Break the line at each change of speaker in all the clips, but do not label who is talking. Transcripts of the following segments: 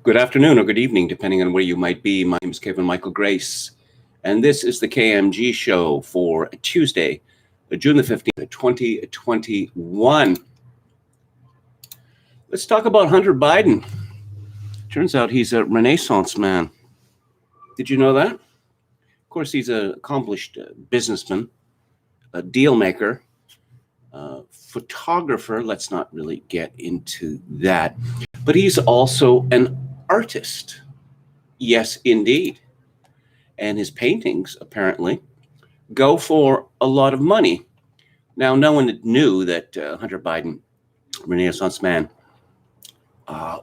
Good afternoon or good evening, depending on where you might be. My name is Kevin Michael Grace, and this is the KMG show for Tuesday, June the 15th, 2021. Let's talk about Hunter Biden. Turns out he's a Renaissance man. Did you know that? Of course, he's an accomplished businessman, a deal maker, photographer. Let's not really get into that. But he's also an artist. Yes, indeed. And his paintings, apparently, go for a lot of money. Now, no one knew that Hunter Biden, Renaissance man,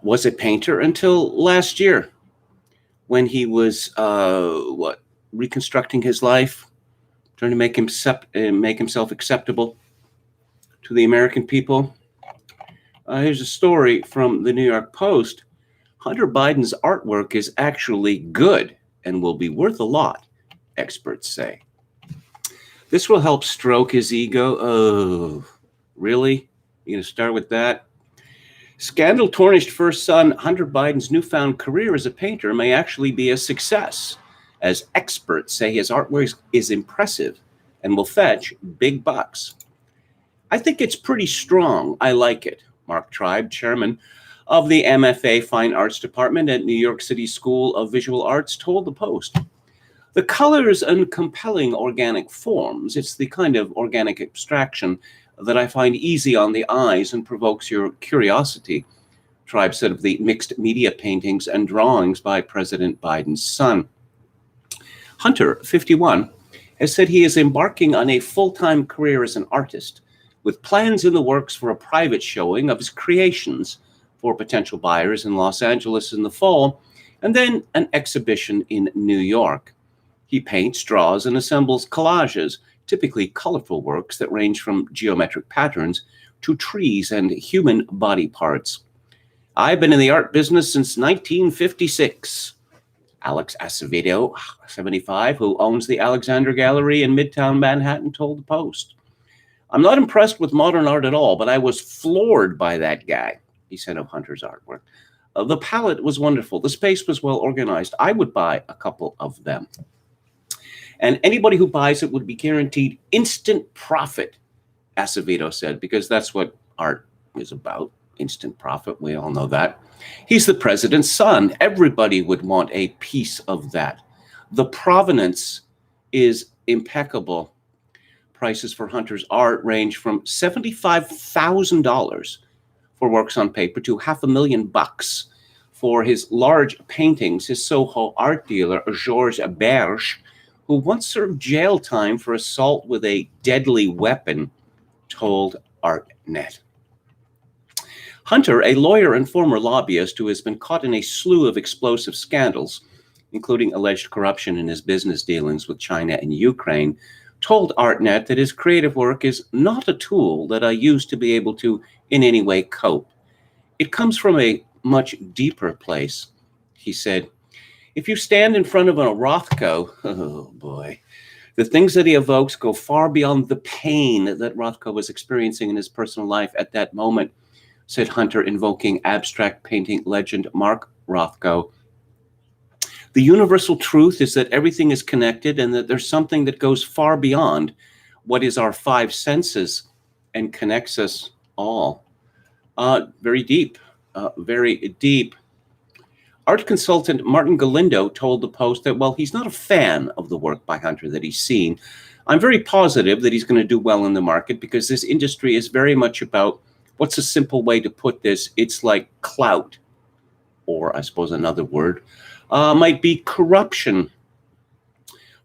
was a painter until last year when he was, reconstructing his life, trying to make himself acceptable to the American people. Here's a story from the New York Post. Hunter Biden's artwork is actually good and will be worth a lot, experts say. This will help stroke his ego. Oh, really? You're going to start with that? Scandal-tarnished first son Hunter Biden's newfound career as a painter may actually be a success, as experts say his artwork is impressive and will fetch big bucks. I think it's pretty strong. I like it. Mark Tribe, chairman of the MFA Fine Arts Department at New York City School of Visual Arts, told the Post. The colors and compelling organic forms, it's the kind of organic abstraction that I find easy on the eyes and provokes your curiosity, Tribe said of the mixed media paintings and drawings by President Biden's son. Hunter, 51, has said he is embarking on a full-time career as an artist, with plans in the works for a private showing of his creations for potential buyers in Los Angeles in the fall, and then an exhibition in New York. He paints, draws, and assembles collages, typically colorful works that range from geometric patterns to trees and human body parts. I've been in the art business since 1956. Alex Acevedo, 75, who owns the Alexander Gallery in Midtown Manhattan, told the Post. I'm not impressed with modern art at all, but I was floored by that guy, he said of Hunter's artwork. The palette was wonderful. The space was well organized. I would buy a couple of them. And anybody who buys it would be guaranteed instant profit, Acevedo said, because that's what art is about, instant profit. We all know that. He's the president's son. Everybody would want a piece of that. The provenance is impeccable. Prices for Hunter's art range from $75,000 for works on paper to $500,000 for his large paintings. His Soho art dealer, Georges Berge, who once served jail time for assault with a deadly weapon, told ArtNet. Hunter, a lawyer and former lobbyist who has been caught in a slew of explosive scandals, including alleged corruption in his business dealings with China and Ukraine, told ArtNet that his creative work is not a tool that I use to be able to in any way cope. It comes from a much deeper place, he said. If you stand in front of a Rothko, oh boy, the things that he evokes go far beyond the pain that Rothko was experiencing in his personal life at that moment, said Hunter, invoking abstract painting legend Mark Rothko. The universal truth is that everything is connected and that there's something that goes far beyond what is our five senses and connects us all. Very deep, very deep. Art consultant Martin Galindo told the Post that while he's not a fan of the work by Hunter that he's seen, I'm very positive that he's going to do well in the market because this industry is very much about, what's a simple way to put this? It's like clout, or I suppose another word might be corruption.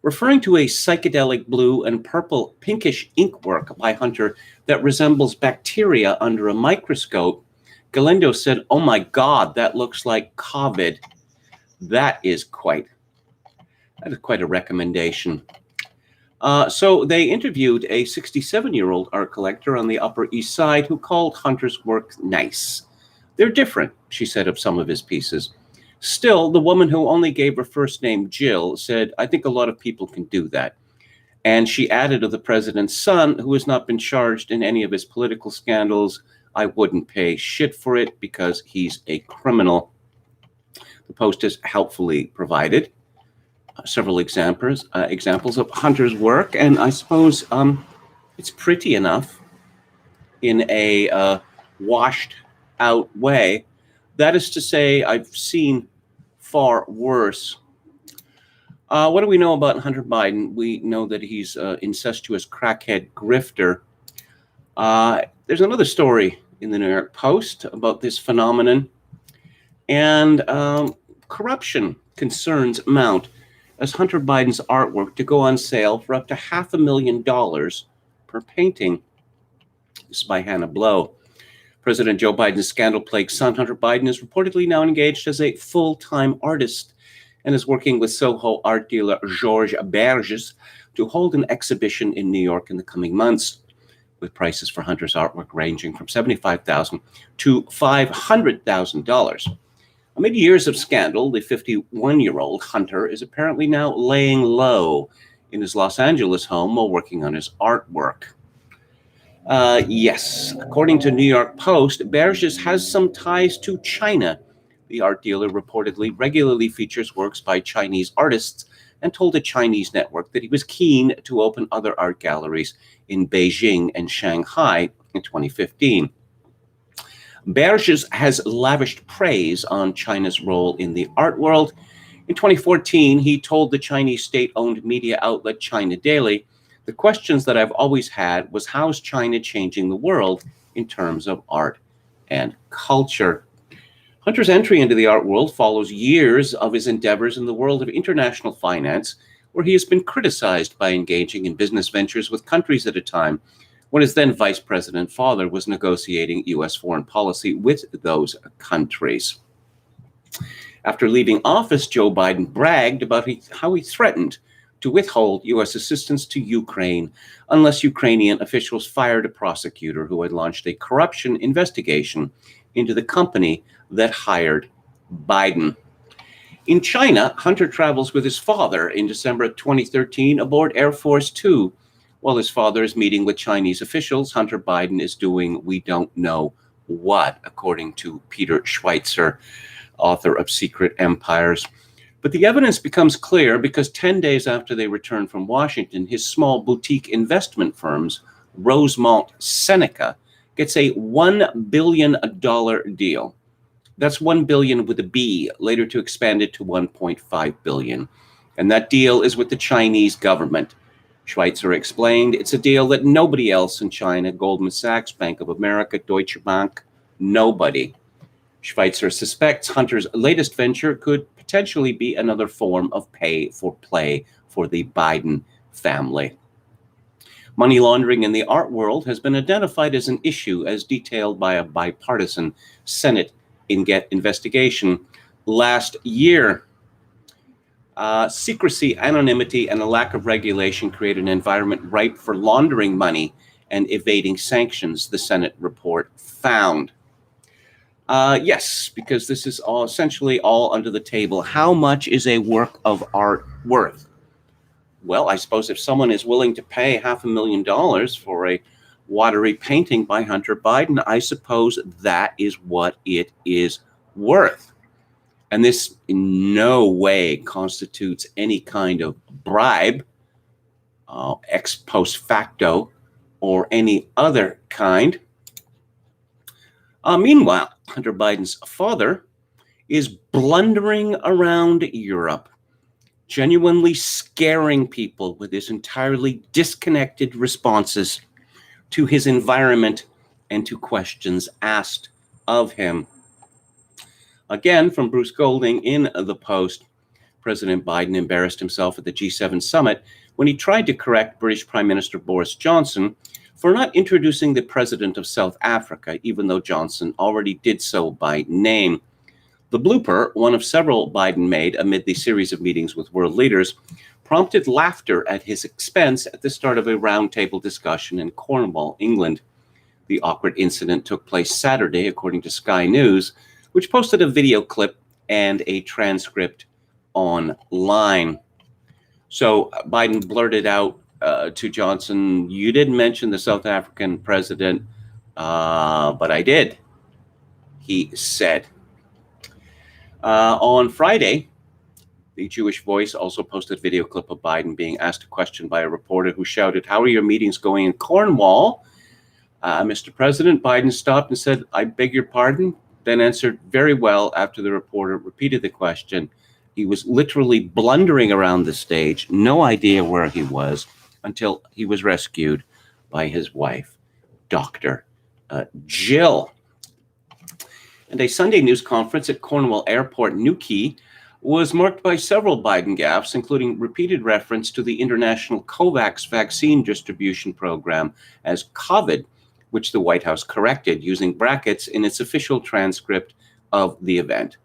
Referring to a psychedelic blue and purple pinkish ink work by Hunter that resembles bacteria under a microscope, Galindo said, "Oh my God, that looks like COVID." That is quite a recommendation. So they interviewed a 67-year-old art collector on the Upper East Side who called Hunter's work nice. They're different, she said of some of his pieces. Still, the woman who only gave her first name Jill said, I think a lot of people can do that. And she added of the president's son, who has not been charged in any of his political scandals, I wouldn't pay shit for it because he's a criminal. The Post has helpfully provided several examples of Hunter's work, and I suppose it's pretty enough in a washed out way. That is to say, I've seen far worse. What do we know about Hunter Biden? We know that he's an incestuous crackhead grifter. There's another story in the New York Post about this phenomenon, and corruption concerns mount as Hunter Biden's artwork to go on sale for up to $500,000 per painting. This is by Hannah Blow. President Joe Biden's scandal-plagued son, Hunter Biden, is reportedly now engaged as a full-time artist and is working with Soho art dealer Georges Berges to hold an exhibition in New York in the coming months, with prices for Hunter's artwork ranging from $75,000 to $500,000. Amid years of scandal, the 51-year-old Hunter is apparently now laying low in his Los Angeles home while working on his artwork. Yes, according to New York Post, Berges has some ties to China. The art dealer reportedly regularly features works by Chinese artists and told a Chinese network that he was keen to open other art galleries in Beijing and Shanghai in 2015. Berges has lavished praise on China's role in the art world. In 2014, he told the Chinese state-owned media outlet China Daily, "The questions that I've always had was how's China changing the world in terms of art and culture?" Hunter's entry into the art world follows years of his endeavors in the world of international finance, where he has been criticized by engaging in business ventures with countries at a time when his then vice president father was negotiating U.S. foreign policy with those countries. After leaving office, Joe Biden bragged about how he threatened to withhold U.S. assistance to Ukraine unless Ukrainian officials fired a prosecutor who had launched a corruption investigation into the company that hired Biden. In China, Hunter travels with his father in December 2013 aboard Air Force Two. While his father is meeting with Chinese officials, Hunter Biden is doing we don't know what, according to Peter Schweitzer, author of Secret Empires. But the evidence becomes clear because 10 days after they return from Washington, his small boutique investment firms, Rosemont Seneca, gets a $1 billion deal. That's 1 billion with a B, later to expand it to 1.5 billion. And that deal is with the Chinese government. Schweitzer explained, it's a deal that nobody else in China, Goldman Sachs, Bank of America, Deutsche Bank, nobody. Schweitzer suspects Hunter's latest venture could potentially be another form of pay for play for the Biden family. Money laundering in the art world has been identified as an issue as detailed by a bipartisan Senate investigation last year. Secrecy, anonymity, and a lack of regulation create an environment ripe for laundering money and evading sanctions, the Senate report found. Yes, because this is essentially all under the table. How much is a work of art worth? Well, I suppose if someone is willing to pay $500,000 for a watery painting by Hunter Biden, I suppose that is what it is worth. And this in no way constitutes any kind of bribe, ex post facto, or any other kind. Meanwhile, Hunter Biden's father is blundering around Europe, genuinely scaring people with his entirely disconnected responses to his environment and to questions asked of him. Again, from Bruce Golding in the Post, President Biden embarrassed himself at the G7 summit when he tried to correct British Prime Minister Boris Johnson for not introducing the president of South Africa, even though Johnson already did so by name. The blooper, one of several Biden made amid the series of meetings with world leaders, prompted laughter at his expense at the start of a roundtable discussion in Cornwall, England. The awkward incident took place Saturday, according to Sky News, which posted a video clip and a transcript online. So Biden blurted out to Johnson, "You didn't mention the South African president, but I did," he said. On Friday, the Jewish Voice also posted a video clip of Biden being asked a question by a reporter who shouted, "How are your meetings going in Cornwall?" Mr. President, Biden stopped and said, "I beg your pardon," then answered very well after the reporter repeated the question. He was literally blundering around the stage, no idea where he was, until he was rescued by his wife, Dr. Jill. And a Sunday news conference at Cornwall Airport, Newquay, was marked by several Biden gaffes, including repeated reference to the international COVAX vaccine distribution program as COVID, which the White House corrected using brackets in its official transcript of the event.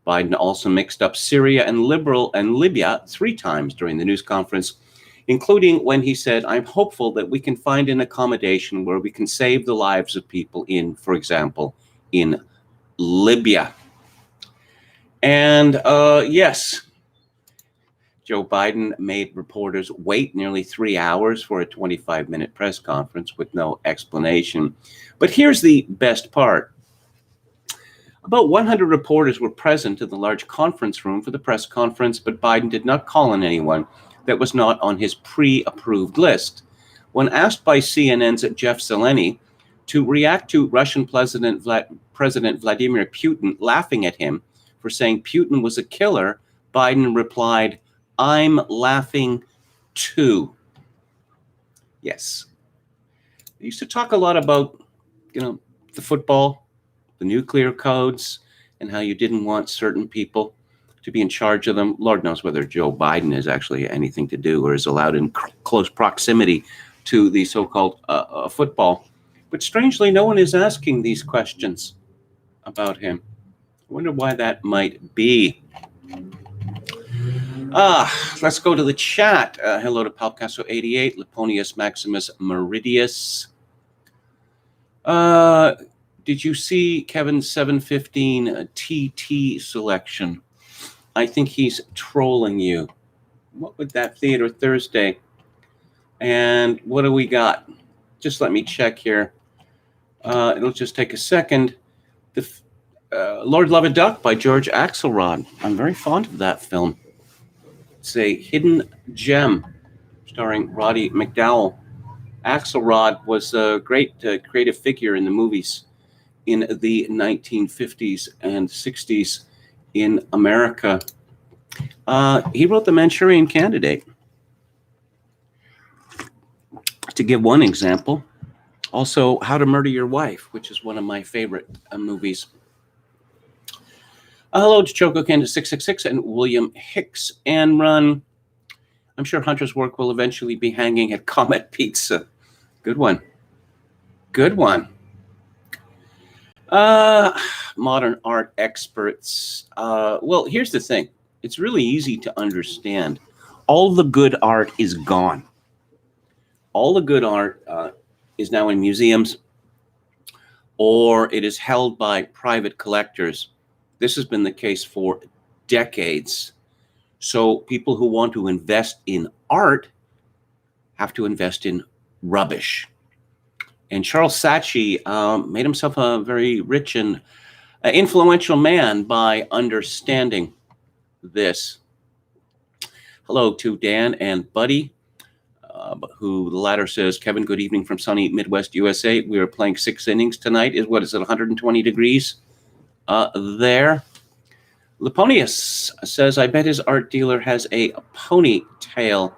Biden also mixed up Syria and Libya 3 times during the news conference, including when he said, "I'm hopeful that we can find an accommodation where we can save the lives of people in, for example, in Libya." And yes, Joe Biden made reporters wait nearly 3 hours for a 25-minute press conference with no explanation. But here's the best part. About 100 reporters were present in the large conference room for the press conference, but Biden did not call on anyone that was not on his pre-approved list. When asked by CNN's Jeff Zeleny to react to Russian President Vladimir Putin laughing at him for saying Putin was a killer, Biden replied, "I'm laughing too." Yes. They used to talk a lot about, the football, the nuclear codes, and how you didn't want certain people to be in charge of them. Lord knows whether Joe Biden has actually anything to do or is allowed in close proximity to the so-called football. But strangely, no one is asking these questions about him. I wonder why that might be. Let's go to the chat. Hello to Palcasso88, Leponius Maximus Meridius. Did you see Kevin's 715 TT selection? I think he's trolling you. What would that Theater Thursday? And what do we got? Just let me check here. It'll just take a second. Lord Love a Duck by George Axelrod. I'm very fond of that film. It's a hidden gem starring Roddy McDowall. Axelrod was a great creative figure in the movies in the 1950s and 60s in America. He wrote The Manchurian Candidate, to give one example. Also, How to Murder Your Wife, which is one of my favorite movies. Hello to Choco Candy 666 and William Hicks and Run. I'm sure Hunter's work will eventually be hanging at Comet Pizza. Good one. Good one. Modern art experts. Well, here's the thing. It's really easy to understand. All the good art is gone. All the good art is now in museums, or it is held by private collectors. This has been the case for decades. So people who want to invest in art have to invest in rubbish. And Charles Saatchi made himself a very rich and influential man by understanding this. Hello to Dan and Buddy, who the latter says, "Kevin, good evening from sunny Midwest USA. We are playing 6 innings tonight. What is it, 120 degrees there?" Leponius says, "I bet his art dealer has a ponytail."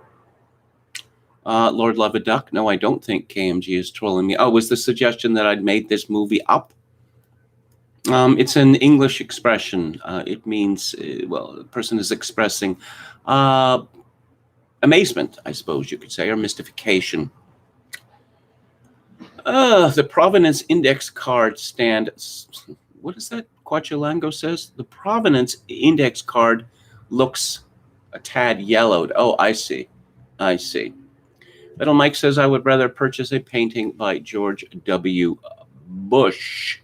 Lord Love a Duck. No, I don't think KMG is trolling me. Oh, was the suggestion that I'd made this movie up? It's an English expression. It means, well, the person is expressing amazement, I suppose you could say, or mystification. The Provenance Index card stand. What is that? Quachilango says the Provenance Index card looks a tad yellowed. Oh, I see. I see. Little Mike says, "I would rather purchase a painting by George W. Bush."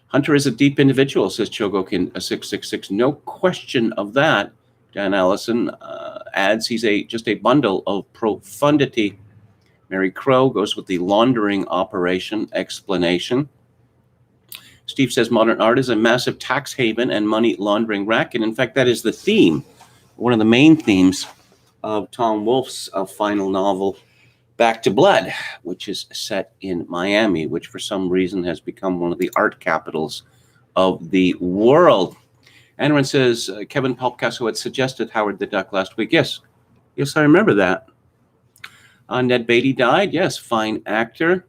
Hunter is a deep individual, says Chogokin 666. No question of that. Dan Allison adds he's just a bundle of profundity. Mary Crow goes with the laundering operation explanation. Steve says modern art is a massive tax haven and money laundering racket. In fact, that is the theme, one of the main themes of Tom Wolfe's final novel, Back to Blood, which is set in Miami, which for some reason has become one of the art capitals of the world. Anwar says, Kevin Palpcasso had suggested Howard the Duck last week. Yes, I remember that. Ned Beatty died. Yes, fine actor.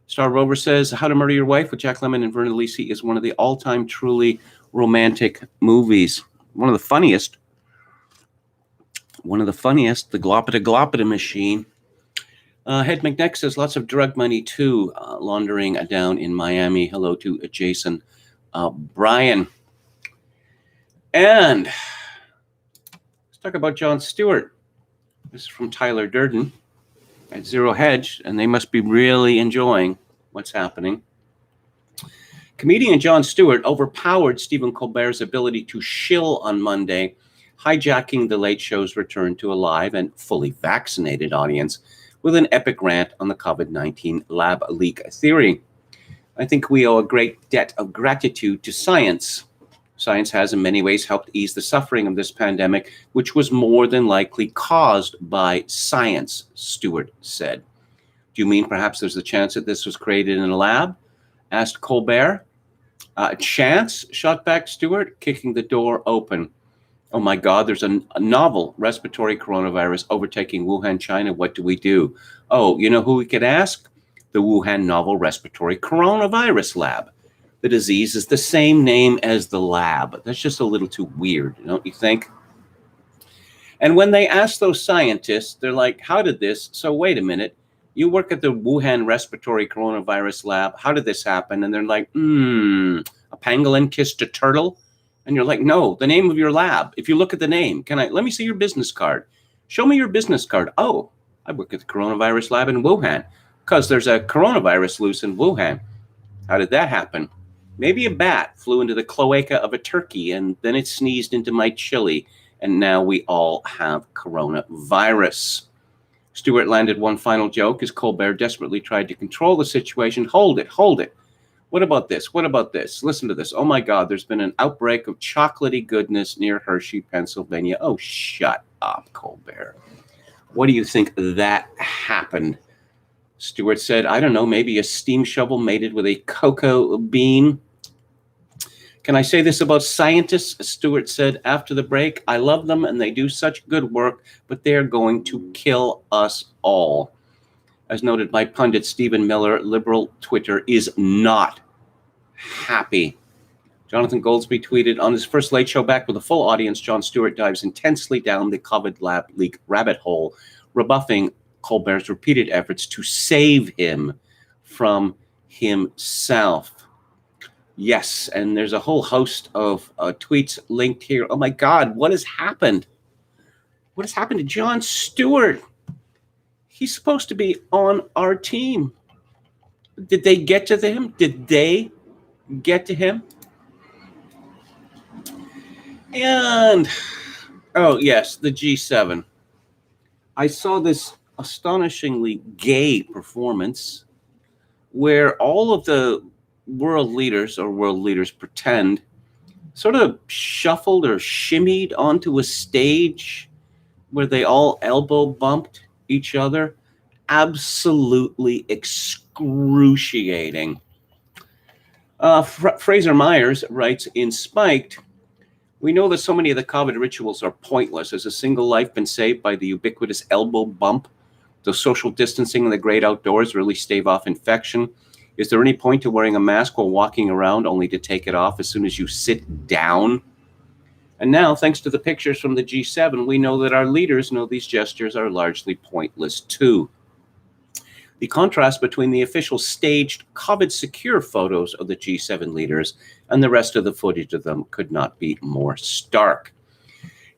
Star Rover says, How to Murder Your Wife with Jack Lemmon and Verna Lisi is one of the all-time truly romantic movies. One of the funniest. The Gloppita Machine. Head McNeck says, lots of drug money too, laundering down in Miami. Hello to Jason Bryan. And let's talk about Jon Stewart. This is from Tyler Durden at Zero Hedge, and they must be really enjoying what's happening. Comedian Jon Stewart overpowered Stephen Colbert's ability to shill on Monday, hijacking The Late Show's return to a live and fully vaccinated audience with an epic rant on the COVID-19 lab leak theory. I think we owe a great debt of gratitude to science. Science has in many ways helped ease the suffering of this pandemic, which was more than likely caused by science, Stewart said. Do you mean perhaps there's a chance that this was created in a lab? Asked Colbert. A chance? Shot back Stewart, kicking the door open. Oh my God, there's a novel respiratory coronavirus overtaking Wuhan, China. What do we do? Oh, you know who we could ask? The Wuhan Novel Respiratory Coronavirus Lab. The disease is the same name as the lab. That's just a little too weird, don't you think? And when they ask those scientists, they're like, how did this? So wait a minute. You work at the Wuhan Respiratory Coronavirus Lab. How did this happen? And they're like, a pangolin kissed a turtle? And you're like, no, the name of your lab. If you look at the name, let me see your business card. Show me your business card. Oh, I work at the coronavirus lab in Wuhan because there's a coronavirus loose in Wuhan. How did that happen? Maybe a bat flew into the cloaca of a turkey and then it sneezed into my chili. And now we all have coronavirus. Stewart landed one final joke as Colbert desperately tried to control the situation. Hold it. What about this? Listen to this. Oh my God, there's been an outbreak of chocolatey goodness near Hershey, Pennsylvania. Oh, shut up, Colbert. What do you think that happened? Stewart said, I don't know, maybe a steam shovel mated with a cocoa bean. Can I say this about scientists? Stewart said after the break, I love them and they do such good work, but they're going to kill us all. As noted by pundit Stephen Miller, liberal Twitter is not happy. Jonathan Goldsby tweeted, on his first Late Show back with a full audience, Jon Stewart dives intensely down the COVID lab leak rabbit hole, rebuffing Colbert's repeated efforts to save him from himself. Yes, and there's a whole host of tweets linked here. Oh my God, what has happened? What has happened to Jon Stewart? He's supposed to be on our team. Did they get to him? And, oh yes, the G7. I saw this astonishingly gay performance where all of the world leaders pretend sort of shuffled or shimmied onto a stage where they all elbow bumped each other. Absolutely excruciating. Fraser Myers writes, in Spiked, we know that so many of the COVID rituals are pointless. Has a single life been saved by the ubiquitous elbow bump? Does social distancing in the great outdoors really stave off infection? Is there any point to wearing a mask while walking around only to take it off as soon as you sit down? And now, thanks to the pictures from the G7, we know that our leaders know these gestures are largely pointless too. The contrast between the official staged COVID-secure photos of the G7 leaders and the rest of the footage of them could not be more stark.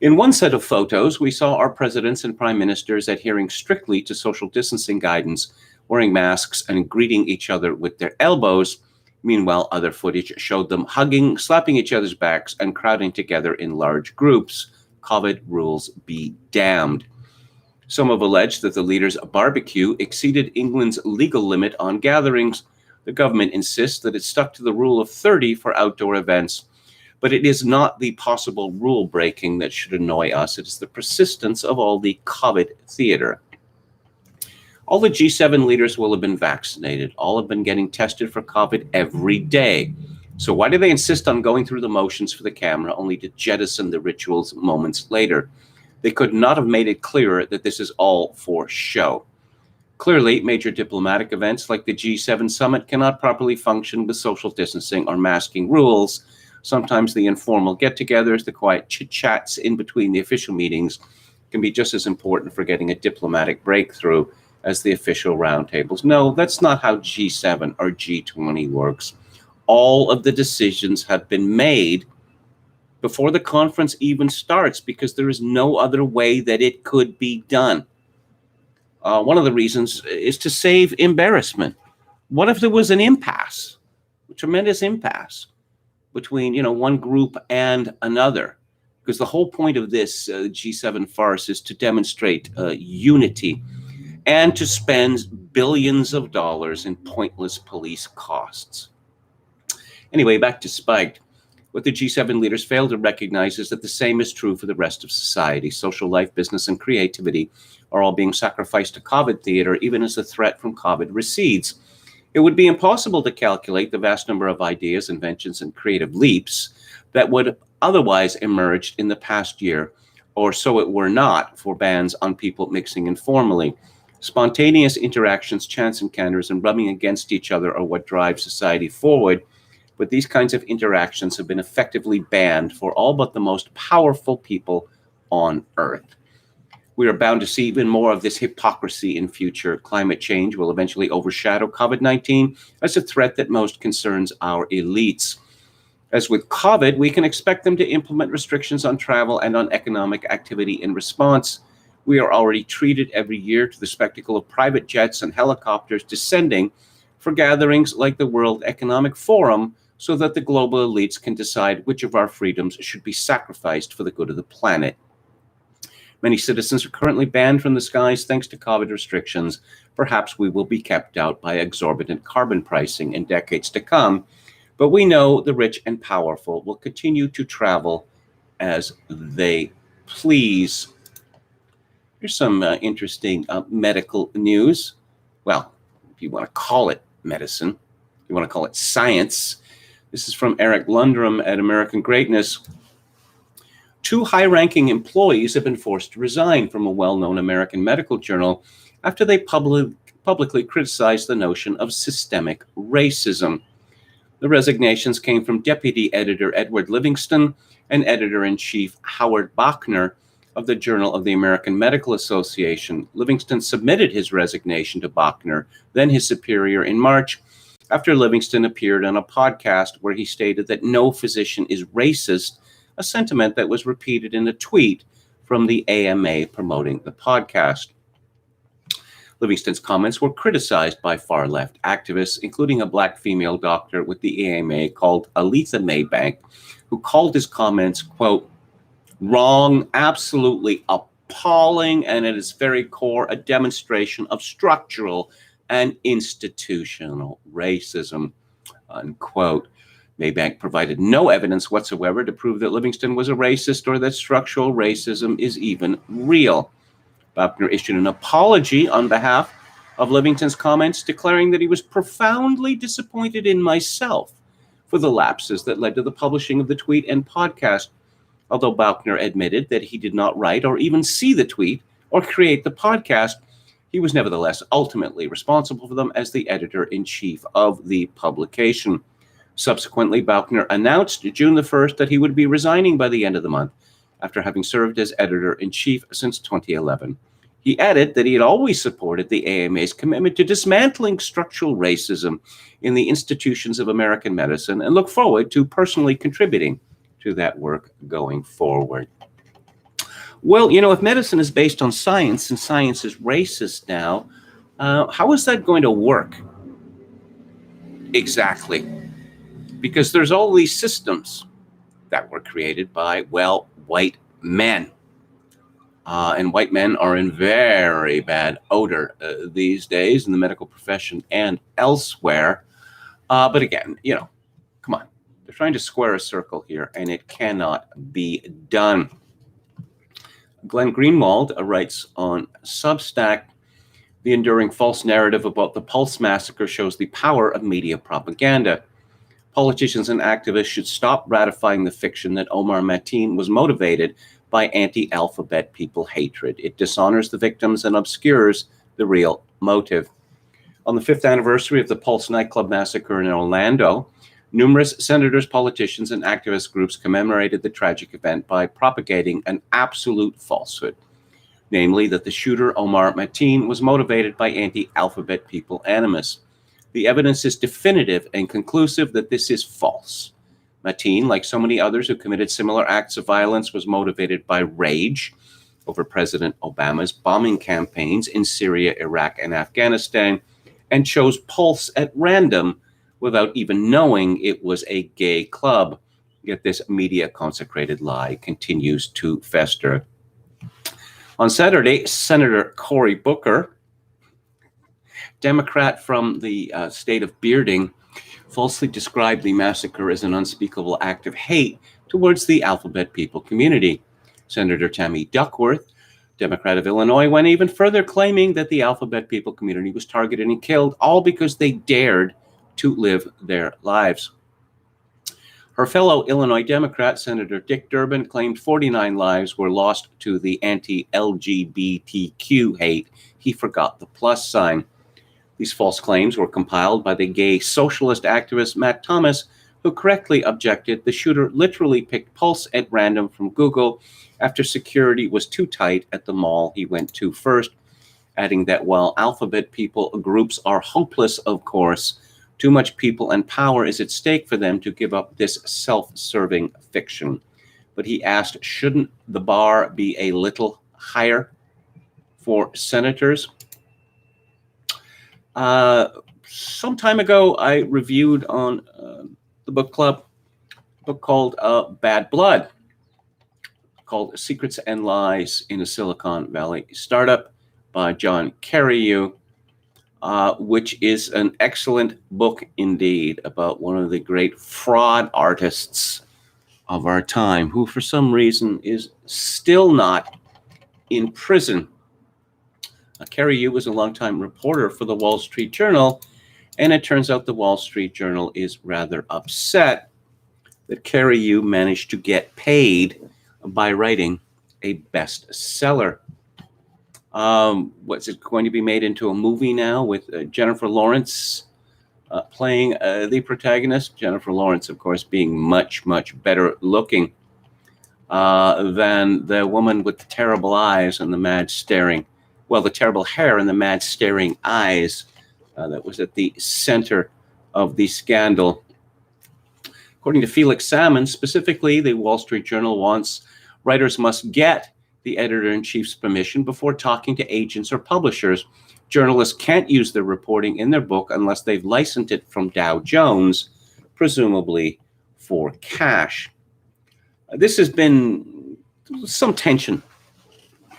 In one set of photos, we saw our presidents and prime ministers adhering strictly to social distancing guidance, wearing masks and greeting each other with their elbows. Meanwhile, other footage showed them hugging, slapping each other's backs, and crowding together in large groups. COVID rules be damned. Some have alleged that the leaders' barbecue exceeded England's legal limit on gatherings, The government insists that it's stuck to the rule of 30 for outdoor events, but it is not the possible rule breaking that should annoy us. It is the persistence of all the COVID theater. All the G7 leaders will have been vaccinated. All have been getting tested for COVID every day. So why do they insist on going through the motions for the camera only to jettison the rituals moments later? They could not have made it clearer that this is all for show. Clearly, major diplomatic events like the G7 summit cannot properly function with social distancing or masking rules. Sometimes the informal get-togethers, the quiet chit-chats in between the official meetings can be just as important for getting a diplomatic breakthrough as the official roundtables. No, that's not how G7 or G20 works. All of the decisions have been made before the conference even starts because there is no other way that it could be done. One of the reasons is to save embarrassment. What if there was an impasse, a tremendous impasse between, one group and another? Because the whole point of this G7 farce is to demonstrate unity and to spend billions of dollars in pointless police costs. Anyway, back to Spiked. What the G7 leaders fail to recognize is that the same is true for the rest of society. Social life, business, and creativity are all being sacrificed to COVID theater, even as the threat from COVID recedes. It would be impossible to calculate the vast number of ideas, inventions, and creative leaps that would otherwise emerged in the past year, or so it were not for bans on people mixing informally. Spontaneous interactions, chance encounters, and rubbing against each other are what drive society forward. But these kinds of interactions have been effectively banned for all but the most powerful people on Earth. We are bound to see even more of this hypocrisy in future. Climate change will eventually overshadow COVID-19 as a threat that most concerns our elites. As with COVID, we can expect them to implement restrictions on travel and on economic activity in response. We are already treated every year to the spectacle of private jets and helicopters descending for gatherings like the World Economic Forum, so that the global elites can decide which of our freedoms should be sacrificed for the good of the planet. Many citizens are currently banned from the skies thanks to COVID restrictions. Perhaps we will be kept out by exorbitant carbon pricing in decades to come, but we know the rich and powerful will continue to travel as they please. Here's some interesting medical news. Well, if you want to call it medicine, if you want to call it science. This is from Eric Lundrum at American Greatness. 2 high-ranking employees have been forced to resign from a well-known American medical journal after they publicly criticized the notion of systemic racism. The resignations came from Deputy Editor Edward Livingston and Editor-in-Chief Howard Bachner of the Journal of the American Medical Association. Livingston submitted his resignation to Bachner, then his superior, in March, after Livingston appeared on a podcast where he stated that no physician is racist, a sentiment that was repeated in a tweet from the AMA promoting the podcast. Livingston's comments were criticized by far-left activists, including a black female doctor with the AMA called Aletha Maybank, who called his comments, quote, wrong, absolutely appalling, and at its very core, a demonstration of structural and institutional racism, unquote. Maybank provided no evidence whatsoever to prove that Livingston was a racist or that structural racism is even real. Bachner issued an apology on behalf of Livingston's comments, declaring that he was profoundly disappointed in myself for the lapses that led to the publishing of the tweet and podcast. Although Bachner admitted that he did not write or even see the tweet or create the podcast, he was nevertheless ultimately responsible for them as the editor-in-chief of the publication. Subsequently, Bachner announced June the 1st that he would be resigning by the end of the month, after having served as editor-in-chief since 2011. He added that he had always supported the AMA's commitment to dismantling structural racism in the institutions of American medicine and looked forward to personally contributing to that work going forward. Well, if medicine is based on science and science is racist now, how is that going to work? Exactly. Because there's all these systems that were created by, white men. And white men are in very bad odor these days in the medical profession and elsewhere. But again, come on. They're trying to square a circle here, and it cannot be done. Glenn Greenwald writes on Substack, the enduring false narrative about the Pulse massacre shows the power of media propaganda. Politicians and activists should stop ratifying the fiction that Omar Mateen was motivated by anti-alphabet people hatred. It dishonors the victims and obscures the real motive. On the 5th anniversary of the Pulse nightclub massacre in Orlando, numerous senators, politicians, and activist groups commemorated the tragic event by propagating an absolute falsehood, namely that the shooter, Omar Mateen, was motivated by anti-alphabet people animus. The evidence is definitive and conclusive that this is false. Mateen, like so many others who committed similar acts of violence, was motivated by rage over President Obama's bombing campaigns in Syria, Iraq, and Afghanistan, and chose Pulse at random without even knowing it was a gay club. Yet this media-consecrated lie continues to fester. On Saturday, Senator Cory Booker, Democrat from the state of Bearding, falsely described the massacre as an unspeakable act of hate towards the alphabet people community. Senator Tammy Duckworth, Democrat of Illinois, went even further, claiming that the alphabet people community was targeted and killed all because they dared to live their lives. Her fellow Illinois Democrat, Senator Dick Durbin, claimed 49 lives were lost to the anti-LGBTQ hate. He forgot the plus sign. These false claims were compiled by the gay socialist activist Matt Thomas, who correctly objected the shooter literally picked Pulse at random from Google after security was too tight at the mall he went to first, adding that while alphabet people groups are hopeless, of course, too much people and power is at stake for them to give up this self-serving fiction. But he asked, shouldn't the bar be a little higher for senators? Some time ago, I reviewed on the book club a book called Bad Blood, called Secrets and Lies in a Silicon Valley Startup by John Carreyrou, which is an excellent book indeed about one of the great fraud artists of our time, who for some reason is still not in prison. Carreyrou was a longtime reporter for the Wall Street Journal, and it turns out the Wall Street Journal is rather upset that Carreyrou managed to get paid by writing a bestseller. What's it going to be made into a movie now with Jennifer Lawrence playing the protagonist? Jennifer Lawrence, of course, being much, much better looking than the woman with the terrible eyes and the mad staring, the terrible hair and the mad staring eyes that was at the center of the scandal. According to Felix Salmon, specifically, the Wall Street Journal wants writers must get the editor-in-chief's permission before talking to agents or publishers. Journalists can't use their reporting in their book unless they've licensed it from Dow Jones, presumably for cash. This has been some tension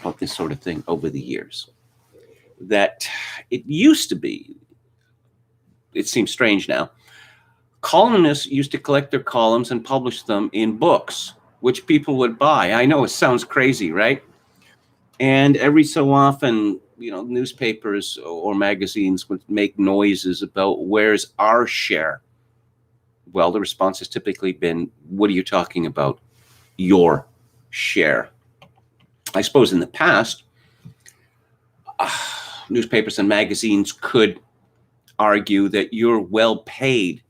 about this sort of thing over the years. That it used to be, it seems strange now, columnists used to collect their columns and publish them in books, which people would buy. I know it sounds crazy, right? And every so often, newspapers or magazines would make noises about where's our share. Well, the response has typically been, what are you talking about? Your share. I suppose in the past, newspapers and magazines could argue that you're well paid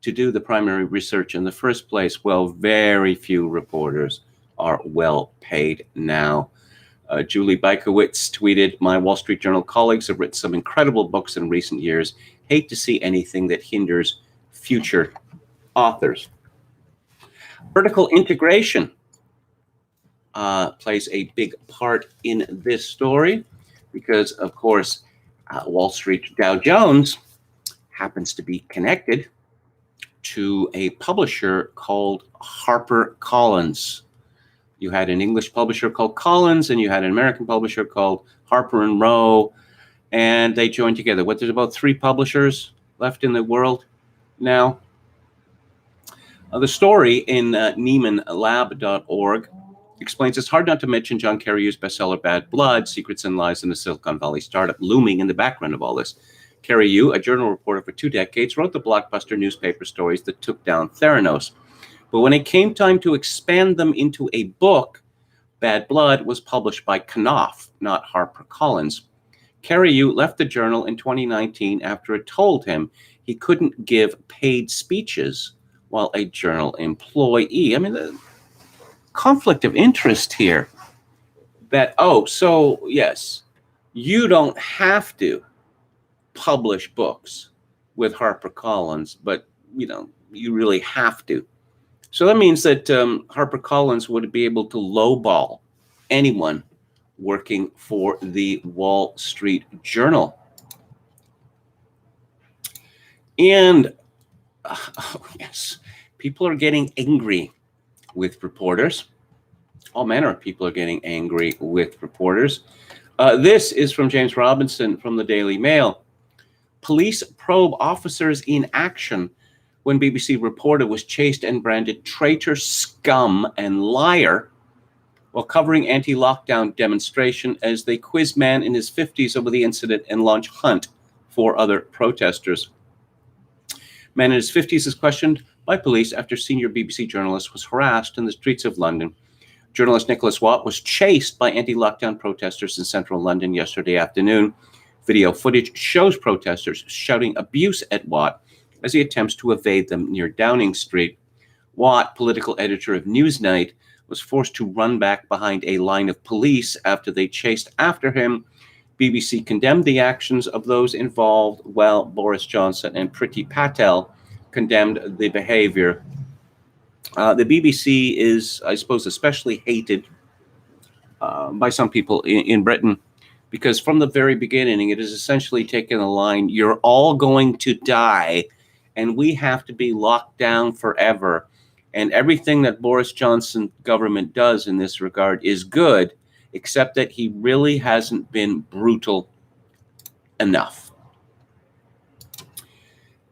to do the primary research in the first place. Well, very few reporters are well paid now. Julie Bykowitz tweeted, my Wall Street Journal colleagues have written some incredible books in recent years. Hate to see anything that hinders future authors. Vertical integration plays a big part in this story because, of course, Wall Street Dow Jones happens to be connected to a publisher called HarperCollins. You had an English publisher called Collins, and you had an American publisher called Harper and Row, and they joined together. There's about 3 publishers left in the world. Now, the story in NeimanLab.org explains it's hard not to mention John Carreyrou's bestseller Bad Blood, Secrets and Lies in the Silicon Valley Startup, looming in the background of all this. Carreyrou, a journal reporter for 2 decades, wrote the blockbuster newspaper stories that took down Theranos. But when it came time to expand them into a book, Bad Blood was published by Knopf, not HarperCollins. Carreyrou left the journal in 2019 after it told him he couldn't give paid speeches while a journal employee. I mean, the conflict of interest here. That, yes, you don't have to publish books with HarperCollins, but, you really have to. So that means that HarperCollins would be able to lowball anyone working for the Wall Street Journal. And, yes, people are getting angry with reporters. All manner of people are getting angry with reporters. This is from James Robinson from the Daily Mail. Police probe officers in action when BBC reporter was chased and branded traitor, scum, and liar while covering anti-lockdown demonstration as they quiz man in his 50s over the incident and launch hunt for other protesters. Man in his 50s is questioned by police after senior BBC journalist was harassed in the streets of London. Journalist Nicholas Watt was chased by anti-lockdown protesters in central London yesterday afternoon. Video footage shows protesters shouting abuse at Watt as he attempts to evade them near Downing Street. Watt, political editor of Newsnight, was forced to run back behind a line of police after they chased after him. BBC condemned the actions of those involved, while Boris Johnson and Priti Patel condemned the behavior. The BBC is, I suppose, especially hated by some people in Britain because from the very beginning, it has essentially taken a line, you're all going to die, and we have to be locked down forever. And everything that Boris Johnson government does in this regard is good, except that he really hasn't been brutal enough.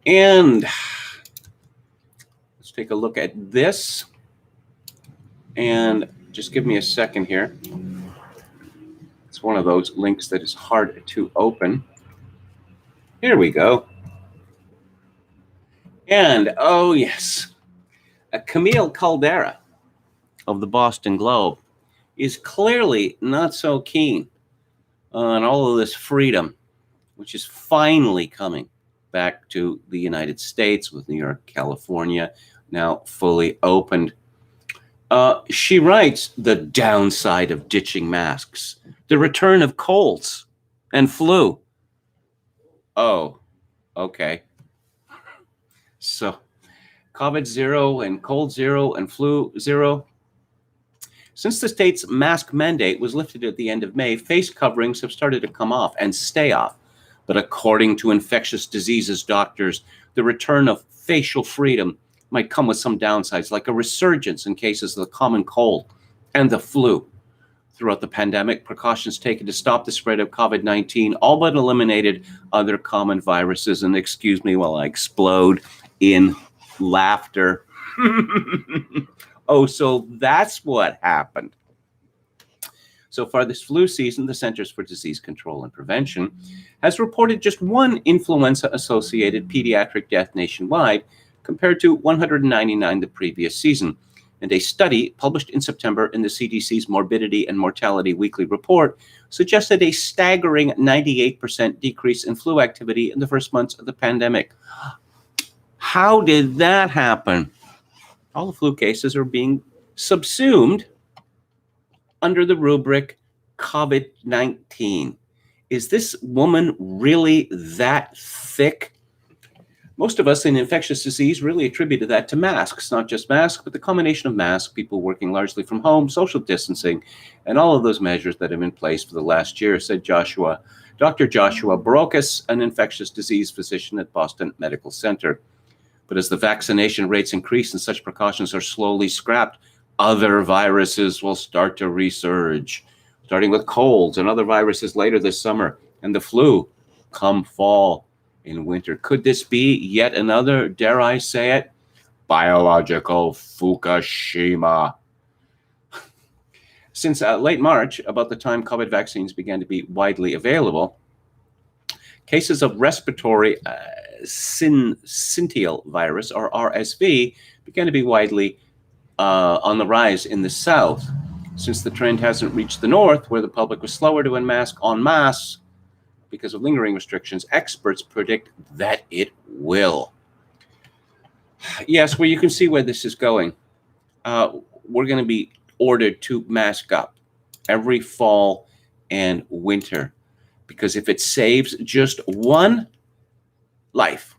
And let's take a look at this. And just give me a second here. It's one of those links that is hard to open. Here we go. And, oh yes, Camille Caldera of the Boston Globe is clearly not so keen on all of this freedom, which is finally coming back to the United States with New York, California now fully opened. She writes, the downside of ditching masks, the return of colds and flu. Oh, okay. So COVID zero and cold zero and flu zero. Since the state's mask mandate was lifted at the end of May, face coverings have started to come off and stay off. But according to infectious diseases doctors, the return of facial freedom might come with some downsides, like a resurgence in cases of the common cold and the flu. Throughout the pandemic, precautions taken to stop the spread of COVID-19 all but eliminated other common viruses. And excuse me while I explode in laughter. Oh, so that's what happened. So far this flu season, the Centers for Disease Control and Prevention has reported just one influenza-associated pediatric death nationwide, compared to 199 the previous season. And a study published in September in the CDC's Morbidity and Mortality Weekly Report suggested a staggering 98% decrease in flu activity in the first months of the pandemic. How did that happen? All the flu cases are being subsumed under the rubric COVID-19. Is this woman really that thick? Most of us in infectious disease really attributed that to masks, not just masks, but the combination of masks, people working largely from home, social distancing, and all of those measures that have been in place for the last year, said Dr. Joshua Brokus, an infectious disease physician at Boston Medical Center. But as the vaccination rates increase and such precautions are slowly scrapped, other viruses will start to resurge, starting with colds and other viruses later this summer, and the flu come fall. in winter. Could this be yet another, dare I say it, biological Fukushima? Since late March, about the time COVID vaccines began to be widely available, cases of respiratory syncytial virus, or RSV, began to be widely on the rise in the South. Since the trend hasn't reached the North, where the public was slower to unmask en masse because of lingering restrictions, experts predict that it will. Yes, well, you can see where this is going. We're going to be ordered to mask up every fall and winter, because if it saves just one life.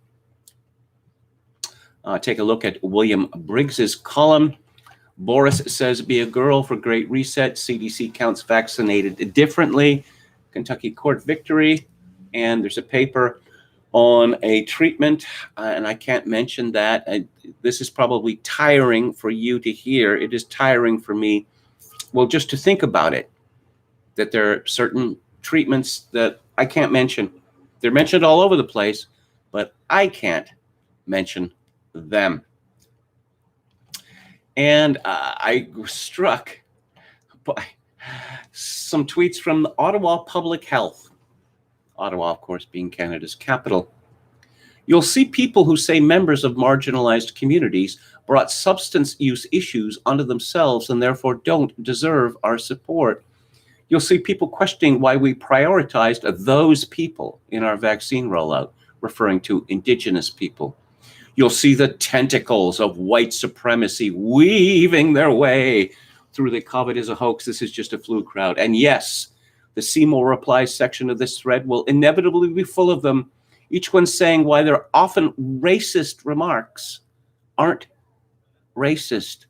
Take a look at William Briggs's column. Boris says, be a girl for Great Reset. CDC counts vaccinated differently. Kentucky court victory. And there's a paper on a treatment, and I can't mention that. This is probably tiring for you to hear. It is tiring for me, well, just to think about it, that there are certain treatments that I can't mention. They're mentioned all over the place, but I can't mention them. And I was struck by some tweets from the Ottawa Public Health. Ottawa, of course, being Canada's capital. You'll see people who say members of marginalized communities brought substance use issues onto themselves and therefore don't deserve our support. You'll see people questioning why we prioritized those people in our vaccine rollout, referring to Indigenous people. You'll see the tentacles of white supremacy weaving their way through the COVID is a hoax, this is just a flu crowd. And yes, the Seymour replies section of this thread will inevitably be full of them, each one saying why their often racist remarks aren't racist.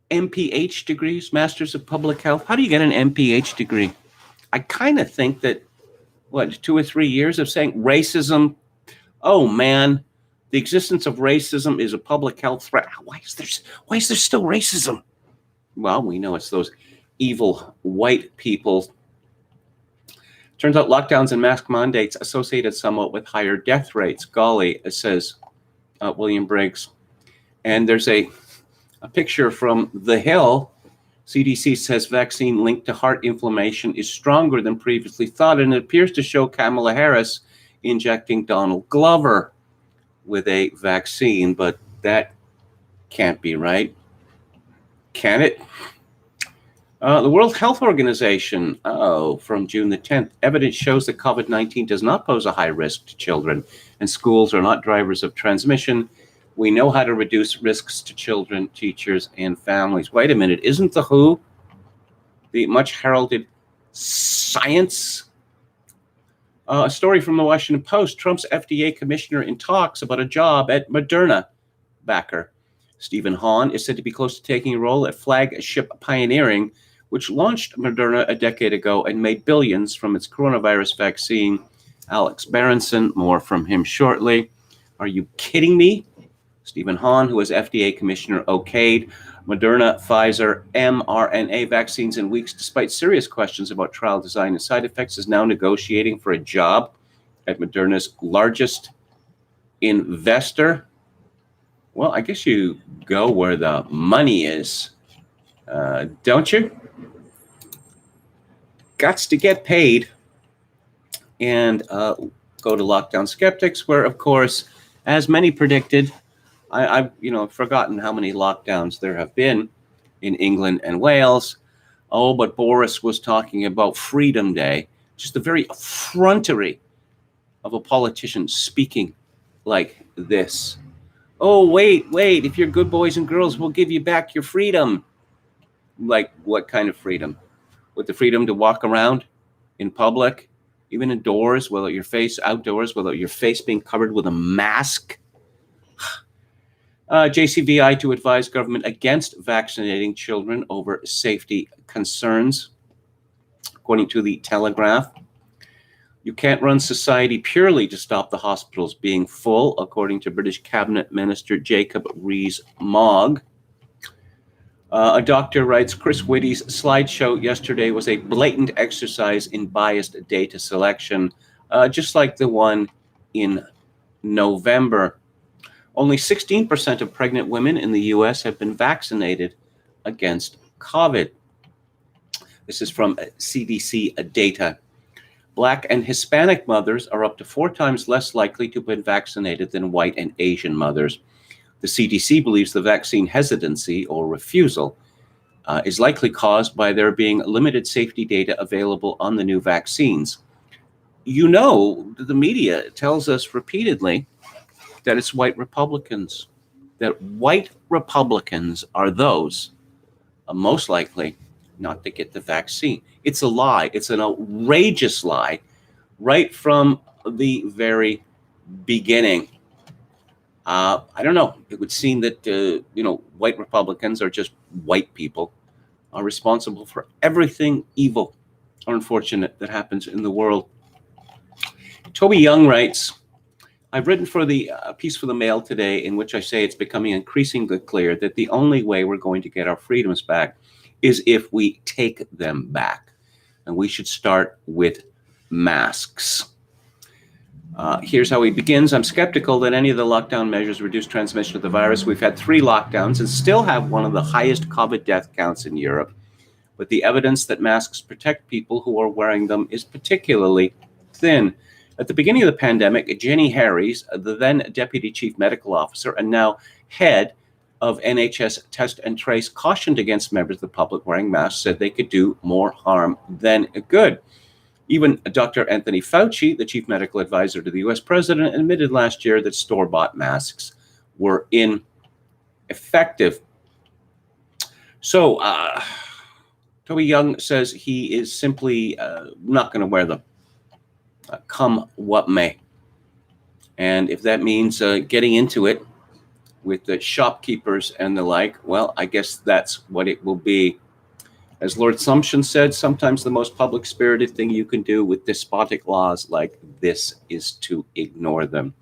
MPH degrees, Masters of Public Health. How do you get an MPH degree? I kind of think that, 2 or 3 years of saying racism, oh man, the existence of racism is a public health threat. Why is there still racism? Well, we know it's those evil white people. Turns out lockdowns and mask mandates associated somewhat with higher death rates. Golly, says William Briggs. And there's a picture from The Hill. CDC says vaccine linked to heart inflammation is stronger than previously thought, and it appears to show Kamala Harris injecting Donald Glover with a vaccine, but that can't be right. Can it? The World Health Organization, from June the 10th, evidence shows that COVID-19 does not pose a high risk to children, and schools are not drivers of transmission. We know how to reduce risks to children, teachers, and families. Wait a minute, isn't the WHO, the much heralded science? A story from the Washington Post, Trump's FDA commissioner in talks about a job at Moderna backer. Stephen Hahn is said to be close to taking a role at Flagship Pioneering, which launched Moderna a decade ago and made billions from its coronavirus vaccine. Alex Berenson, more from him shortly. Are you kidding me? Stephen Hahn, who was FDA commissioner, okayed Moderna, Pfizer, mRNA vaccines in weeks, despite serious questions about trial design and side effects, is now negotiating for a job at Moderna's largest investor. Well, I guess you go where the money is, don't you? Gots to get paid. And go to Lockdown Skeptics, where, of course, as many predicted, I've forgotten how many lockdowns there have been in England and Wales. Oh, but Boris was talking about Freedom Day, just the very effrontery of a politician speaking like this. Oh, wait, if you're good boys and girls, we'll give you back your freedom. Like, what kind of freedom? With the freedom to walk around in public, even indoors, without your face, outdoors, without your face being covered with a mask? JCVI to advise government against vaccinating children over safety concerns. According to the Telegraph, you can't run society purely to stop the hospitals being full, according to British Cabinet Minister Jacob Rees-Mogg. A doctor writes, Chris Whitty's slideshow yesterday was a blatant exercise in biased data selection. just like the one in November. Only 16% of pregnant women in the U.S. have been vaccinated against COVID. This is from CDC data. Black and Hispanic mothers are up to 4 times less likely to have been vaccinated than white and Asian mothers. The CDC believes the vaccine hesitancy or refusal is likely caused by there being limited safety data available on the new vaccines. You know, the media tells us repeatedly that it's white Republicans, that white Republicans are those most likely not to get the vaccine. It's a lie. It's an outrageous lie right from the very beginning. I don't know. It would seem that, white Republicans are just white people are responsible for everything evil or unfortunate that happens in the world. Toby Young writes, I've written for the piece for the Mail today in which I say it's becoming increasingly clear that the only way we're going to get our freedoms back is if we take them back. And we should start with masks. Here's how he begins. I'm skeptical that any of the lockdown measures reduce transmission of the virus. We've had 3 lockdowns and still have one of the highest COVID death counts in Europe. But the evidence that masks protect people who are wearing them is particularly thin. At the beginning of the pandemic, Jenny Harries, the then Deputy Chief Medical Officer and now head of NHS Test and Trace, cautioned against members of the public wearing masks, said they could do more harm than good. Even Dr. Anthony Fauci, the chief medical advisor to the US president, admitted last year that store-bought masks were ineffective. So Toby Young says he is simply not going to wear them, come what may. And if that means getting into it with the shopkeepers and the like, well, I guess that's what it will be. As Lord Sumption said, sometimes the most public-spirited thing you can do with despotic laws like this is to ignore them.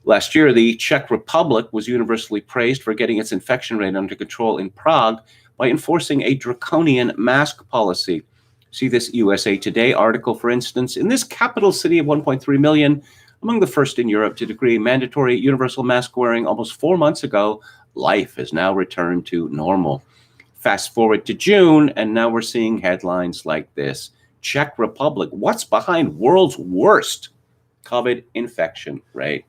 Last year, the Czech Republic was universally praised for getting its infection rate under control in Prague by enforcing a draconian mask policy. See this USA Today article, for instance. In this capital city of 1.3 million, among the first in Europe to decree mandatory universal mask wearing almost 4 months ago, life has now returned to normal. Fast forward to June, and now we're seeing headlines like this. Czech Republic, what's behind world's worst COVID infection rate?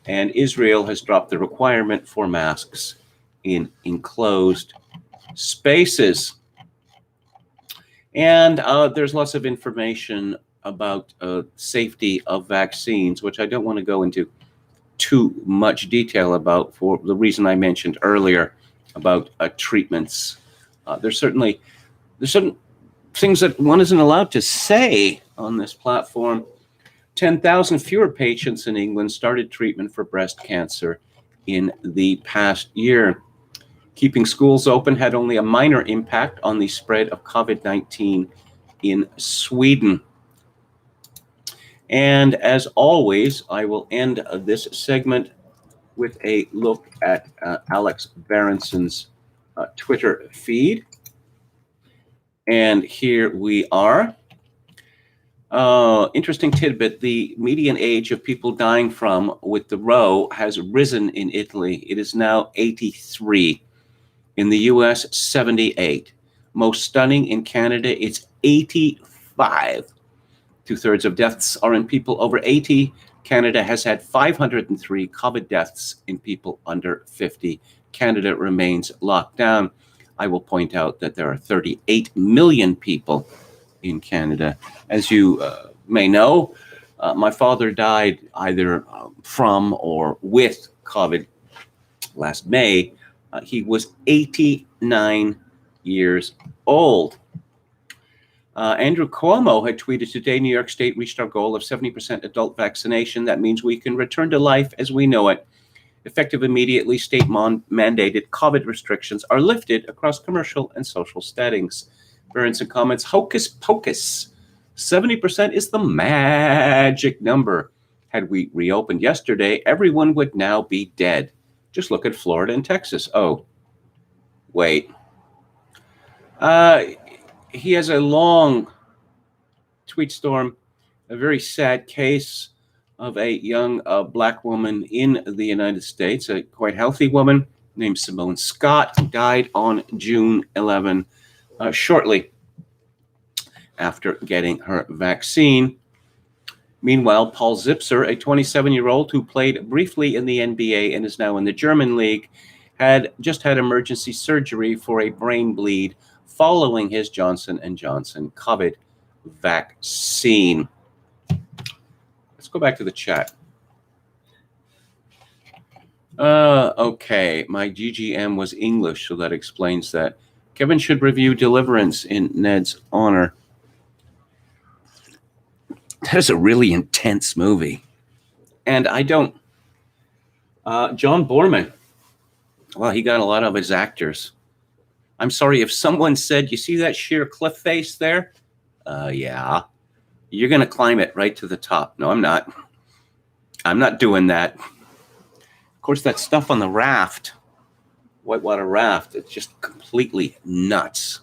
And Israel has dropped the requirement for masks in enclosed spaces. And there's lots of information about safety of vaccines, which I don't want to go into too much detail about for the reason I mentioned earlier about treatments. There's certain things that one isn't allowed to say on this platform. 10,000 fewer patients in England started treatment for breast cancer in the past year. Keeping schools open had only a minor impact on the spread of COVID-19 in Sweden. And as always, I will end this segment with a look at Alex Berenson's Twitter feed. And here we are. Interesting tidbit, the median age of people dying from with the row has risen in Italy. It is now 83. In the US, 78. Most stunning in Canada, it's 85. 2/3 of deaths are in people over 80. Canada has had 503 COVID deaths in people under 50. Canada remains locked down. I will point out that there are 38 million people in Canada. As you may know, my father died either from or with COVID last May. He was 89 years old. Andrew Cuomo had tweeted today, New York State reached our goal of 70% adult vaccination. That means we can return to life as we know it. Effective immediately, state-mandated COVID restrictions are lifted across commercial and social settings. Berenson comments, hocus pocus. 70% is the magic number. Had we reopened yesterday, everyone would now be dead. Just look at Florida and Texas. Oh, wait. He has a long tweet storm a very sad case of a young black woman in the United States, a quite healthy woman named Simone Scott, who died on June 11, shortly after getting her vaccine. Meanwhile, Paul Zipser, a 27-year-old who played briefly in the NBA and is now in the German league, had just had emergency surgery for a brain bleed following his Johnson & Johnson COVID vaccine. Let's go back to the chat. Okay, my GGM was English, so that explains that. Kevin should review Deliverance in Ned's honor. That is a really intense movie. And I don't... John Borman, well, he got a lot of his actors. I'm sorry, if someone said, you see that sheer cliff face there? Yeah. You're going to climb it right to the top. No, I'm not. I'm not doing that. Of course, that stuff on the raft, whitewater raft, it's just completely nuts.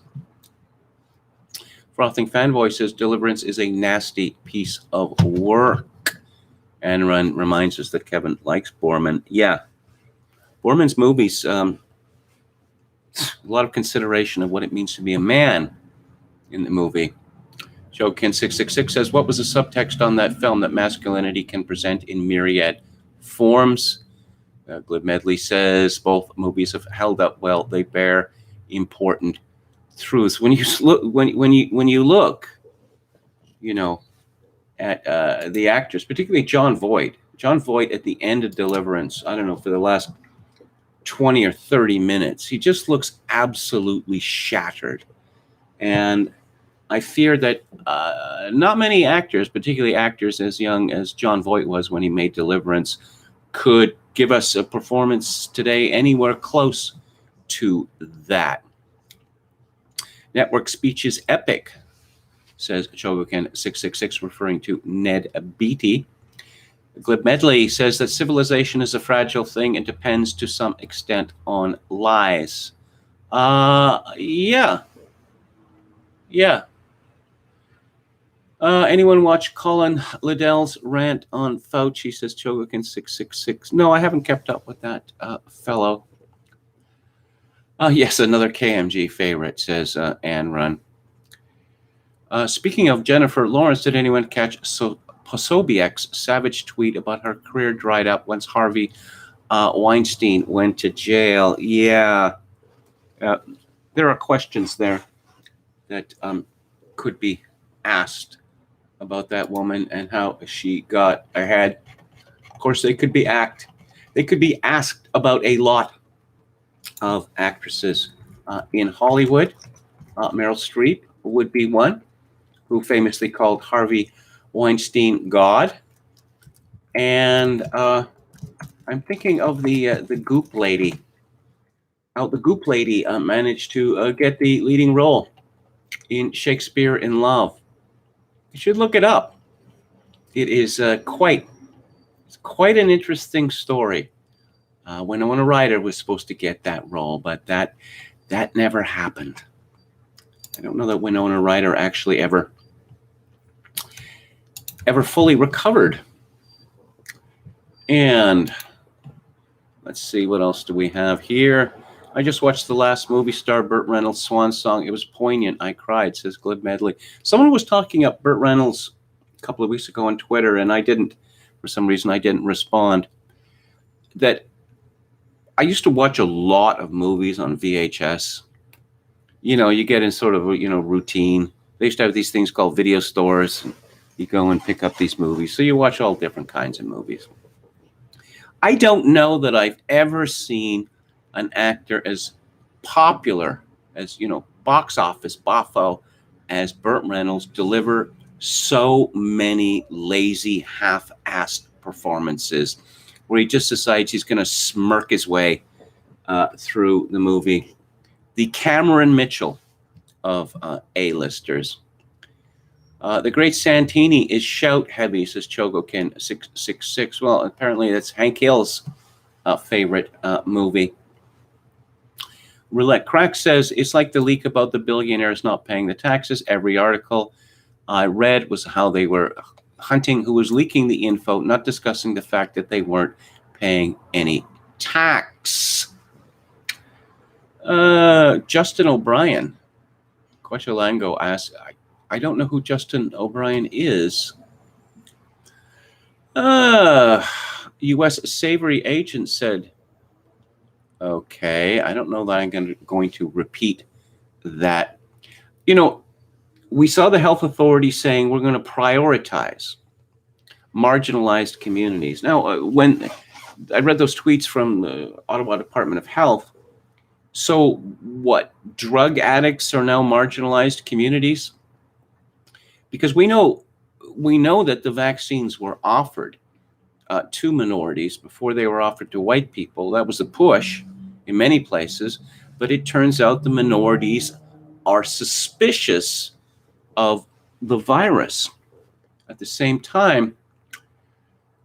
Frothing Fanboy says Deliverance is a nasty piece of work. And reminds us that Kevin likes Borman. Yeah. Borman's movies, a lot of consideration of what it means to be a man in the movie. Joekin666 says, what was the subtext on that film that masculinity can present in myriad forms? Glib Medley says, both movies have held up well. They bear important truths. When you look, at the actors, particularly Jon Voight. Jon Voight at the end of Deliverance, I don't know, for the last 20 or 30 minutes, he just looks absolutely shattered. And I fear that not many actors, particularly actors as young as Jon Voight was when he made Deliverance, could give us a performance today anywhere close to that. Network speech is epic, says Chogokin666, referring to Ned Beatty. Glib Medley says that civilization is a fragile thing and depends to some extent on lies. Yeah. Anyone watch Colin Liddell's rant on Fauci, says Chogokin666. No, I haven't kept up with that fellow. Yes, another KMG favorite, says Ann Run. Speaking of Jennifer Lawrence, did anyone catch Posobiec's savage tweet about her career dried up once Harvey Weinstein went to jail? Yeah. There are questions there that could be asked about that woman and how she got ahead. Of course, they could be asked about a lot of actresses in Hollywood. Meryl Streep would be one who famously called Harvey Weinstein God. And I'm thinking of the Goop Lady. How the Goop Lady managed to get the leading role in Shakespeare in Love. You should look it up. It is quite an interesting story. Winona Ryder was supposed to get that role, but that never happened. I don't know that Winona Ryder actually ever fully recovered. And let's see, what else do we have here? I just watched the last movie star Burt Reynolds' swan song. It was poignant. I cried, says Glib Medley. Someone was talking up Burt Reynolds a couple of weeks ago on Twitter, and for some reason, I didn't respond. That I used to watch a lot of movies on VHS. You get in sort of, routine. They used to have these things called video stores. And you go and pick up these movies. So you watch all different kinds of movies. I don't know that I've ever seen an actor as popular as, box office boffo as Burt Reynolds deliver so many lazy, half-assed performances where he just decides he's going to smirk his way through the movie. The Cameron Mitchell of A-listers. The Great Santini is shout heavy, says Chogokin666. Well, apparently that's Hank Hill's favorite movie. Roulette Crack says, it's like the leak about the billionaires not paying the taxes. Every article I read was how they were Hunting, who was leaking the info, not discussing the fact that they weren't paying any tax. Justin O'Brien. Quechalango asks, I don't know who Justin O'Brien is. U.S. Savory agent said, okay, I don't know that I'm going to repeat that. You know, we saw the health authority saying we're going to prioritize marginalized communities. Now, when I read those tweets from the Ottawa Department of Health, so what, drug addicts are now marginalized communities? Because we know that the vaccines were offered to minorities before they were offered to white people. That was a push in many places, but it turns out the minorities are suspicious of the virus. At the same time,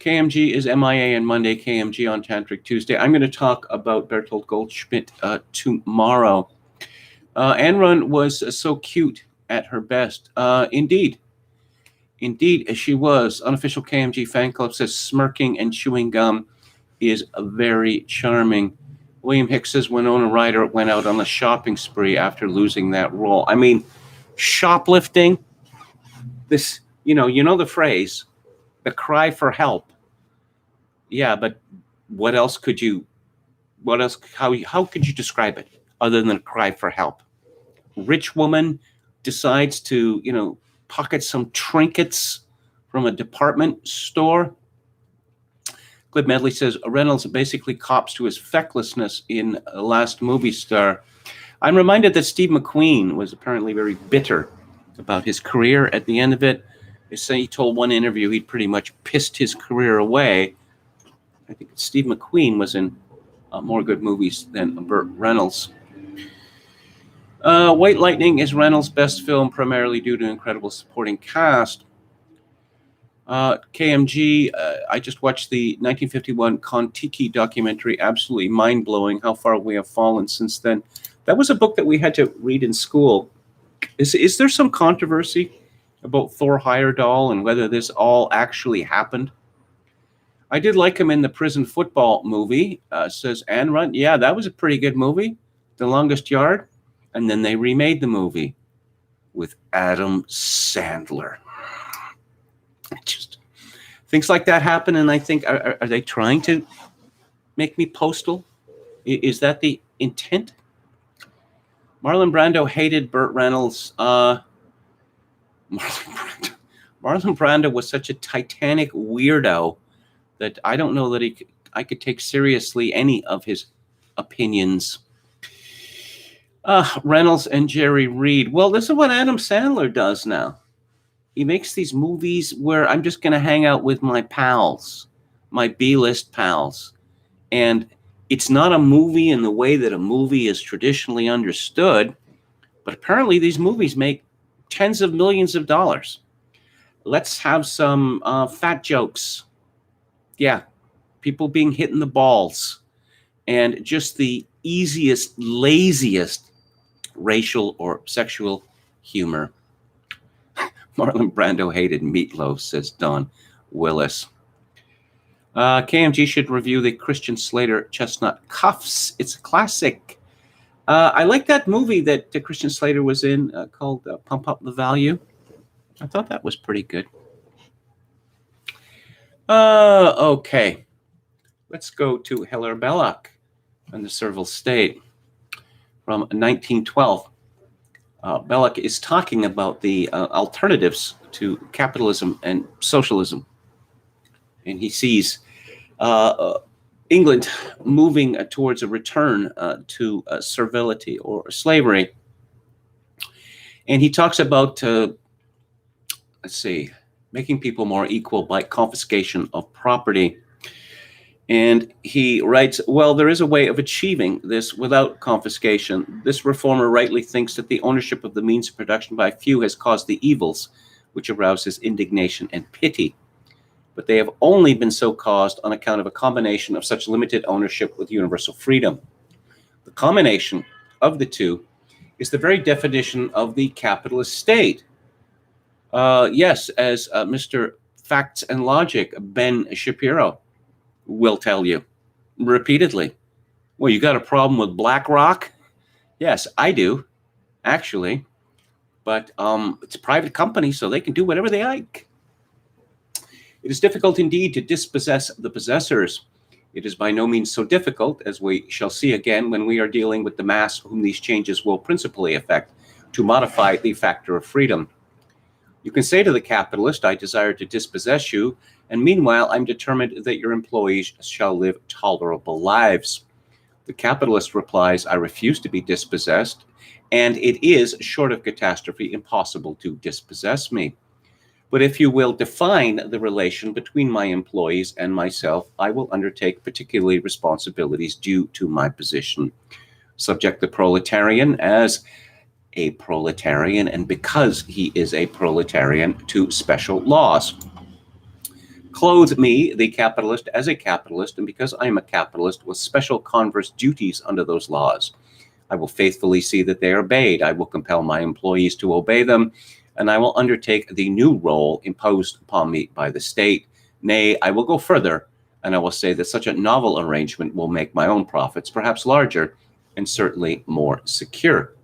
KMG is MIA on Monday, KMG on Tantric Tuesday. I'm going to talk about Bertolt Goldschmidt tomorrow. Ayn Rand was so cute at her best. Indeed, she was. Unofficial KMG fan club says smirking and chewing gum is very charming. William Hicks says Winona Ryder went out on a shopping spree after losing that role. I mean, shoplifting, this, you know the phrase, the cry for help. Yeah, but how could you describe it other than a cry for help? Rich woman decides to, pocket some trinkets from a department store. Clip Medley says Reynolds basically cops to his fecklessness in Last Movie Star. I'm reminded that Steve McQueen was apparently very bitter about his career at the end of it. They say he told one interview he'd pretty much pissed his career away. I think Steve McQueen was in more good movies than Burt Reynolds. White Lightning is Reynolds' best film, primarily due to incredible supporting cast. KMG, I just watched the 1951 Kon-Tiki documentary, absolutely mind-blowing how far we have fallen since then. That was a book that we had to read in school. Is there some controversy about Thor Heyerdahl and whether this all actually happened? I did like him in the prison football movie, says Ayn Rand. Yeah, that was a pretty good movie, The Longest Yard. And then they remade the movie with Adam Sandler. Just things like that happen, and I think, are they trying to make me postal? Is that the intent? Marlon Brando hated Burt Reynolds. Marlon Brando was such a Titanic weirdo that I don't know that I could take seriously any of his opinions. Reynolds and Jerry Reed. Well, this is what Adam Sandler does now. He makes these movies where I'm just going to hang out with my pals, my B-list pals. And it's not a movie in the way that a movie is traditionally understood, but apparently these movies make tens of millions of dollars. Let's have some fat jokes. Yeah, people being hit in the balls. And just the easiest, laziest racial or sexual humor. Marlon Brando hated meatloaf, says Don Willis. KMG should review the Christian Slater Chestnut Cuffs. It's a classic. I like that movie that Christian Slater was in called Pump Up the Value. I thought that was pretty good. Okay. Let's go to Hilaire Belloc and the Servile State from 1912. Belloc is talking about the alternatives to capitalism and socialism. And he sees England moving towards a return to servility or slavery. And he talks about, making people more equal by confiscation of property. And he writes, well, there is a way of achieving this without confiscation. This reformer rightly thinks that the ownership of the means of production by few has caused the evils, which arouse his indignation and pity. But they have only been so caused on account of a combination of such limited ownership with universal freedom. The combination of the two is the very definition of the capitalist state. Yes, as Mr. facts and logic. Ben Shapiro will tell you repeatedly. Well, you got a problem with BlackRock? Yes, I do, actually. But it's a private company, so they can do whatever they like. It is difficult indeed to dispossess the possessors. It is by no means so difficult, as we shall see again when we are dealing with the mass whom these changes will principally affect, to modify the factor of freedom. You can say to the capitalist, I desire to dispossess you, and meanwhile I'm determined that your employees shall live tolerable lives. The capitalist replies, I refuse to be dispossessed, and it is, short of catastrophe, impossible to dispossess me. But if you will define the relation between my employees and myself, I will undertake particularly responsibilities due to my position. Subject the proletarian as a proletarian, and because he is a proletarian, to special laws. Clothe me, the capitalist, as a capitalist, and because I am a capitalist, with special converse duties under those laws. I will faithfully see that they are obeyed. I will compel my employees to obey them, and I will undertake the new role imposed upon me by the state. Nay, I will go further, and I will say that such a novel arrangement will make my own profits perhaps larger and certainly more secure.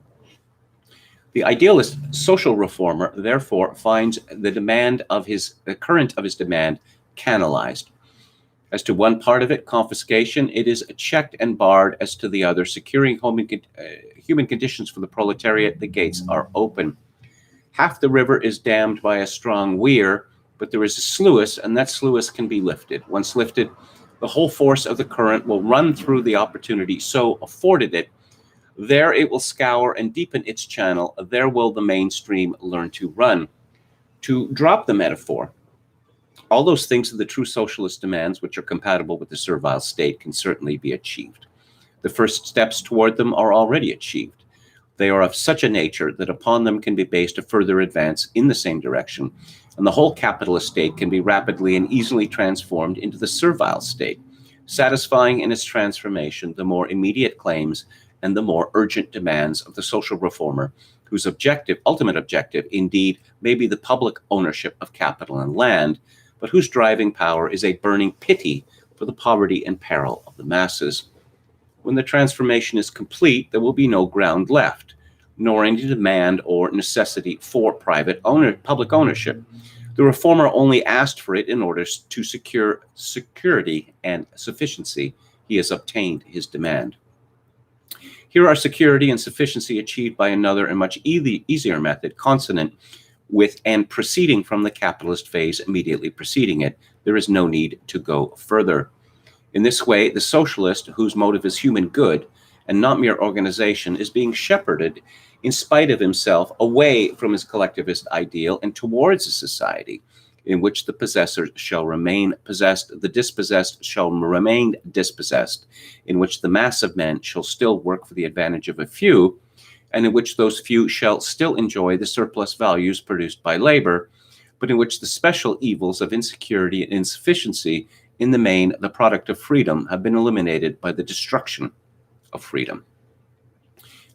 The idealist social reformer, therefore, finds the current of his demand canalized. As to one part of it, confiscation, it is checked and barred. As to the other, securing human conditions for the proletariat, the gates are open. Half the river is dammed by a strong weir, but there is a sluice, and that sluice can be lifted. Once lifted, the whole force of the current will run through the opportunity so afforded it. There it will scour and deepen its channel. There will the mainstream learn to run. To drop the metaphor, all those things that the true socialist demands, which are compatible with the servile state, can certainly be achieved. The first steps toward them are already achieved. They are of such a nature that upon them can be based a further advance in the same direction, and the whole capitalist state can be rapidly and easily transformed into the servile state, satisfying in its transformation the more immediate claims and the more urgent demands of the social reformer, whose ultimate objective, indeed, may be the public ownership of capital and land, but whose driving power is a burning pity for the poverty and peril of the masses. When the transformation is complete, there will be no ground left, nor any demand or necessity for public ownership. The reformer only asked for it in order to secure security and sufficiency. He has obtained his demand. Here are security and sufficiency achieved by another and much easier method, consonant with and proceeding from the capitalist phase immediately preceding it. There is no need to go further. In this way, the socialist, whose motive is human good and not mere organization, is being shepherded in spite of himself away from his collectivist ideal and towards a society in which the possessors shall remain possessed, the dispossessed shall remain dispossessed, in which the mass of men shall still work for the advantage of a few, and in which those few shall still enjoy the surplus values produced by labor, but in which the special evils of insecurity and insufficiency, in the main the product of freedom, have been eliminated by the destruction of freedom.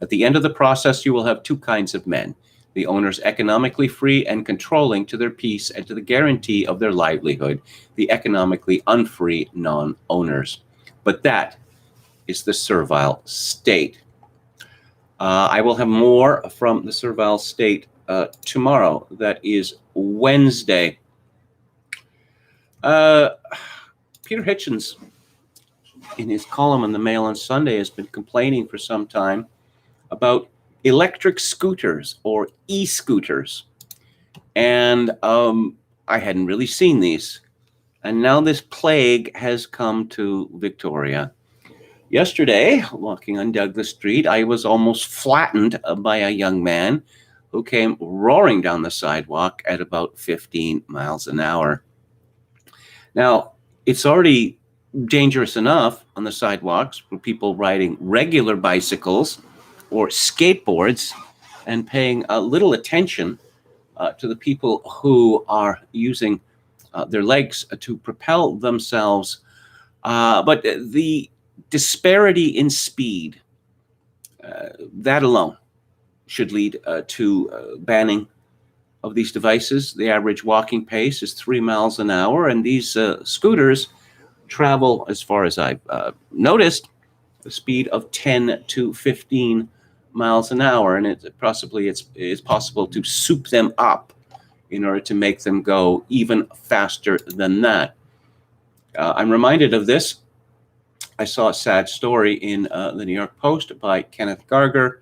At the end of the process, you will have two kinds of men: the owners economically free and controlling to their peace and to the guarantee of their livelihood, the economically unfree non-owners. But that is the servile state. I will have more from the servile state tomorrow. That is Wednesday. Peter Hitchens, in his column in the Mail on Sunday, has been complaining for some time about electric scooters or e-scooters. And I hadn't really seen these. And now this plague has come to Victoria. Yesterday, walking on Douglas Street, I was almost flattened by a young man who came roaring down the sidewalk at about 15 miles an hour. Now, it's already dangerous enough on the sidewalks for people riding regular bicycles or skateboards and paying little attention to the people who are using their legs to propel themselves. But the disparity in speed, that alone should lead to banning of these devices. The average walking pace is 3 miles an hour, and these scooters travel, as far as I've noticed, the speed of 10 to 15 miles an hour, and it's possible to soup them up in order to make them go even faster than that. I'm reminded of this. I saw a sad story in the New York Post by Kenneth Garger.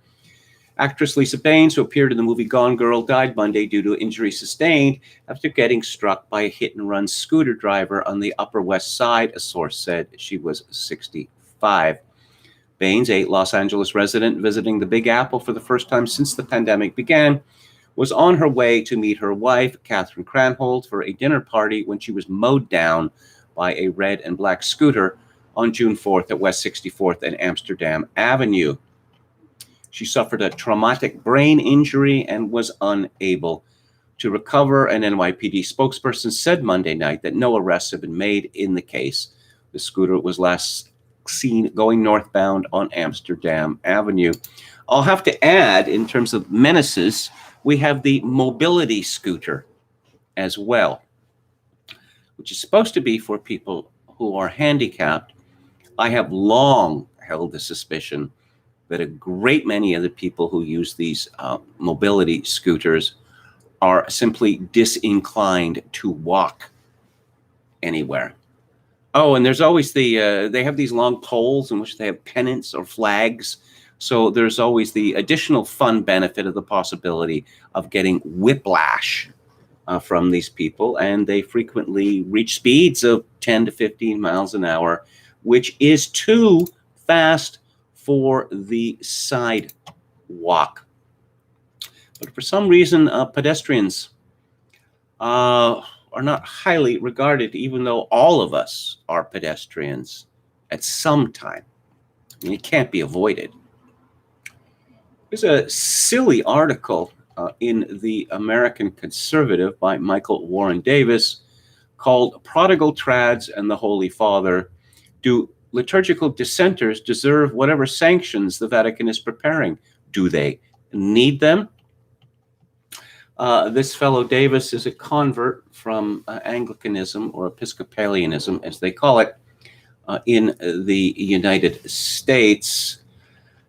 Actress Lisa Baines, who appeared in the movie Gone Girl, died Monday due to injury sustained after getting struck by a hit-and-run scooter driver on the Upper West Side, a source said. She was 65. Baines, a Los Angeles resident visiting the Big Apple for the first time since the pandemic began, was on her way to meet her wife, Catherine Cranhold, for a dinner party when she was mowed down by a red and black scooter on June 4th at West 64th and Amsterdam Avenue. She suffered a traumatic brain injury and was unable to recover. An NYPD spokesperson said Monday night that no arrests have been made in the case. The scooter was last seen going northbound on Amsterdam Avenue. I'll have to add, in terms of menaces, we have the mobility scooter as well, which is supposed to be for people who are handicapped. I have long held the suspicion that a great many of the people who use these mobility scooters are simply disinclined to walk anywhere. Oh, and there's always they have these long poles in which they have pennants or flags. So there's always the additional fun benefit of the possibility of getting whiplash from these people. And they frequently reach speeds of 10 to 15 miles an hour, which is too fast for the sidewalk. But for some reason, pedestrians are not highly regarded, even though all of us are pedestrians at some time. I mean, it can't be avoided. There's a silly article in the American Conservative by Michael Warren Davis called "Prodigal Trads and the Holy Father. Do liturgical dissenters deserve whatever sanctions the Vatican is preparing? Do they need them?" This fellow Davis is a convert from Anglicanism, or Episcopalianism, as they call it, in the United States.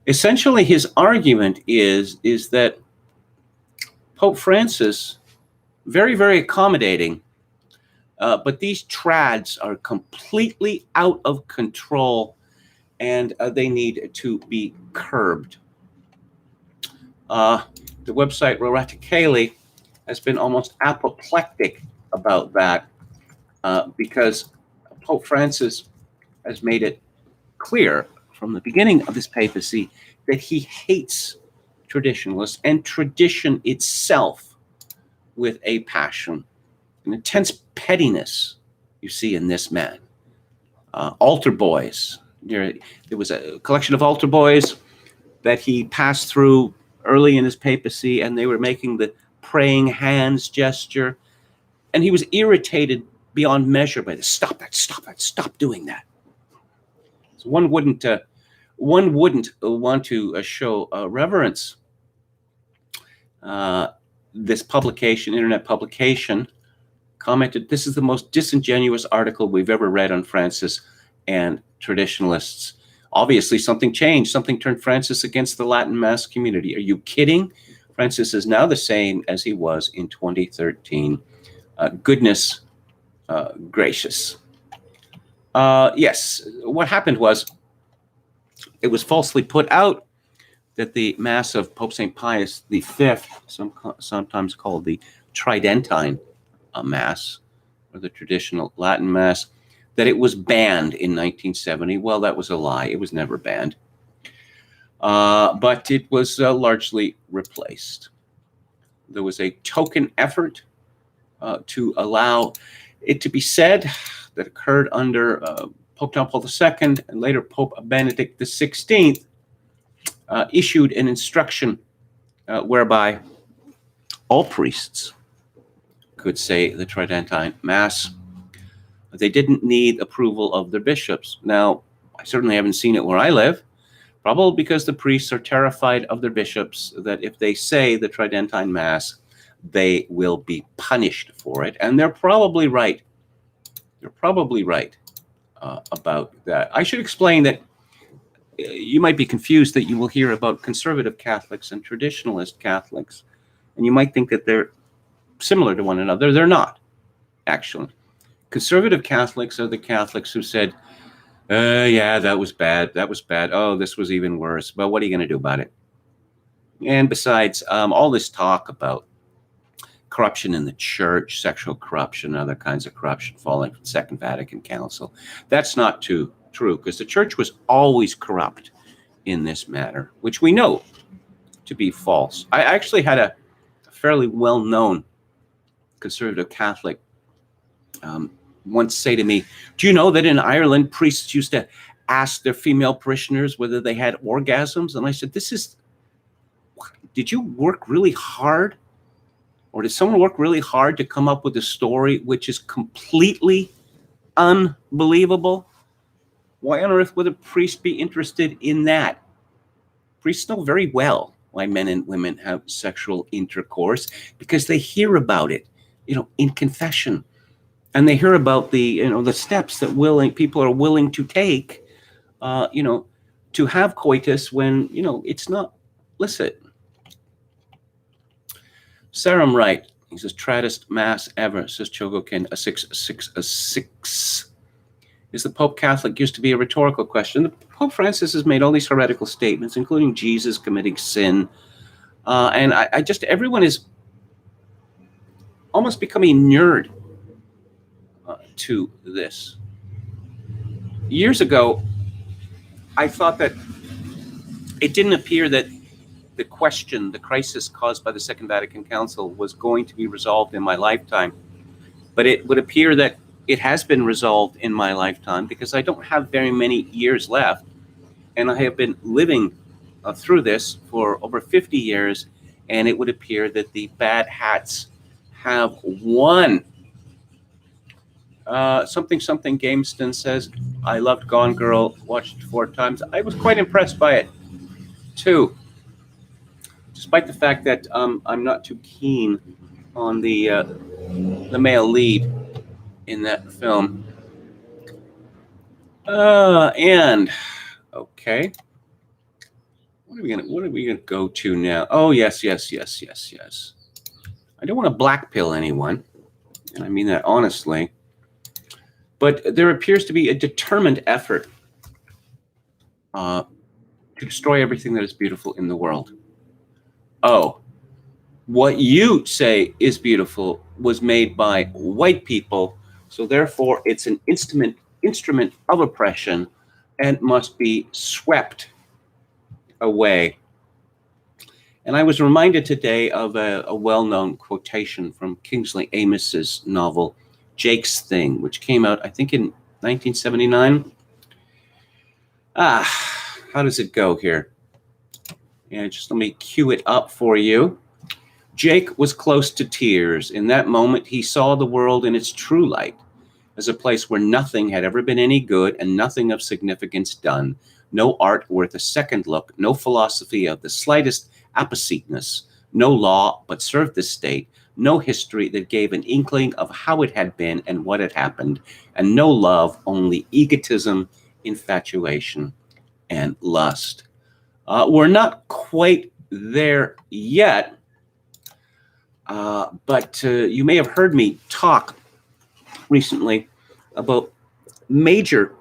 Essentially, his argument is that Pope Francis, very, very accommodating, but these trads are completely out of control, and they need to be curbed. The website Rorata Caeli has been almost apoplectic about that because Pope Francis has made it clear from the beginning of his papacy that he hates traditionalists and tradition itself with a passion. An intense pettiness you see in this man. Altar boys. There was a collection of altar boys that he passed through early in his papacy, and they were making the praying hands gesture, and he was irritated beyond measure by this. Stop that, stop doing that. So one wouldn't want to show reverence. This publication, internet publication, commented, "This is the most disingenuous article we've ever read on Francis and traditionalists. Obviously, something changed. Something turned Francis against the Latin Mass community. Are you kidding? Francis is now the same as he was in 2013. Goodness gracious." Yes, what happened was it was falsely put out that the Mass of Pope St. Pius V, sometimes called the Tridentine Mass, or the traditional Latin Mass, that it was banned in 1970. Well, that was a lie. It was never banned. But it was largely replaced. There was a token effort to allow it to be said that occurred under Pope John Paul II and later Pope Benedict XVI issued an instruction whereby all priests could say the Tridentine Mass. They didn't need approval of their bishops. Now, I certainly haven't seen it where I live, probably because the priests are terrified of their bishops, that if they say the Tridentine Mass, they will be punished for it. And they're probably right. They're probably right about that. I should explain that you might be confused that you will hear about conservative Catholics and traditionalist Catholics, and you might think that they're similar to one another. They're not, actually. Conservative Catholics are the Catholics who said, yeah, that was bad. That was bad. Oh, this was even worse. But what are you going to do about it? And besides, all this talk about corruption in the church, sexual corruption, other kinds of corruption following from the Second Vatican Council, that's not true, because the church was always corrupt in this matter, which we know to be false. I actually had a fairly well-known conservative Catholic once say to me, do you know that in Ireland, priests used to ask their female parishioners whether they had orgasms? And I said, did you work really hard? Or did someone work really hard to come up with a story which is completely unbelievable? Why on earth would a priest be interested in that? Priests know very well why men and women have sexual intercourse, because they hear about it, in confession. And they hear about the steps that people are willing to take, to have coitus when, it's not licit. Sarum right. He says, traddest mass ever, says Chogokin, a 666. Is the Pope Catholic? Used to be a rhetorical question. The Pope Francis has made all these heretical statements, including Jesus committing sin. And I just, everyone is almost becoming inured to this. Years ago, I thought that it didn't appear that the crisis caused by the Second Vatican Council was going to be resolved in my lifetime. But it would appear that it has been resolved in my lifetime, because I don't have very many years left. And I have been living through this for over 50 years. And it would appear that the bad hats have won. Something Gameston says, I loved Gone Girl, watched it 4 times. I was quite impressed by it, too. Despite the fact that I'm not too keen on the male lead in that film. And okay, what are we gonna go to now? Oh yes. I don't want to black pill anyone, and I mean that honestly. But there appears to be a determined effort to destroy everything that is beautiful in the world. Oh, what you say is beautiful was made by white people, so therefore it's an instrument of oppression and must be swept away. And I was reminded today of a well-known quotation from Kingsley Amos's novel, Jake's Thing, which came out, I think, in 1979. How does it go here? Yeah, just let me cue it up for you. Jake was close to tears. In that moment, he saw the world in its true light, as a place where nothing had ever been any good and nothing of significance done. No art worth a second look, no philosophy of the slightest appositeness, no law but served the state, no history that gave an inkling of how it had been and what had happened, and no love, only egotism, infatuation, and lust. We're not quite there yet, but you may have heard me talk recently about major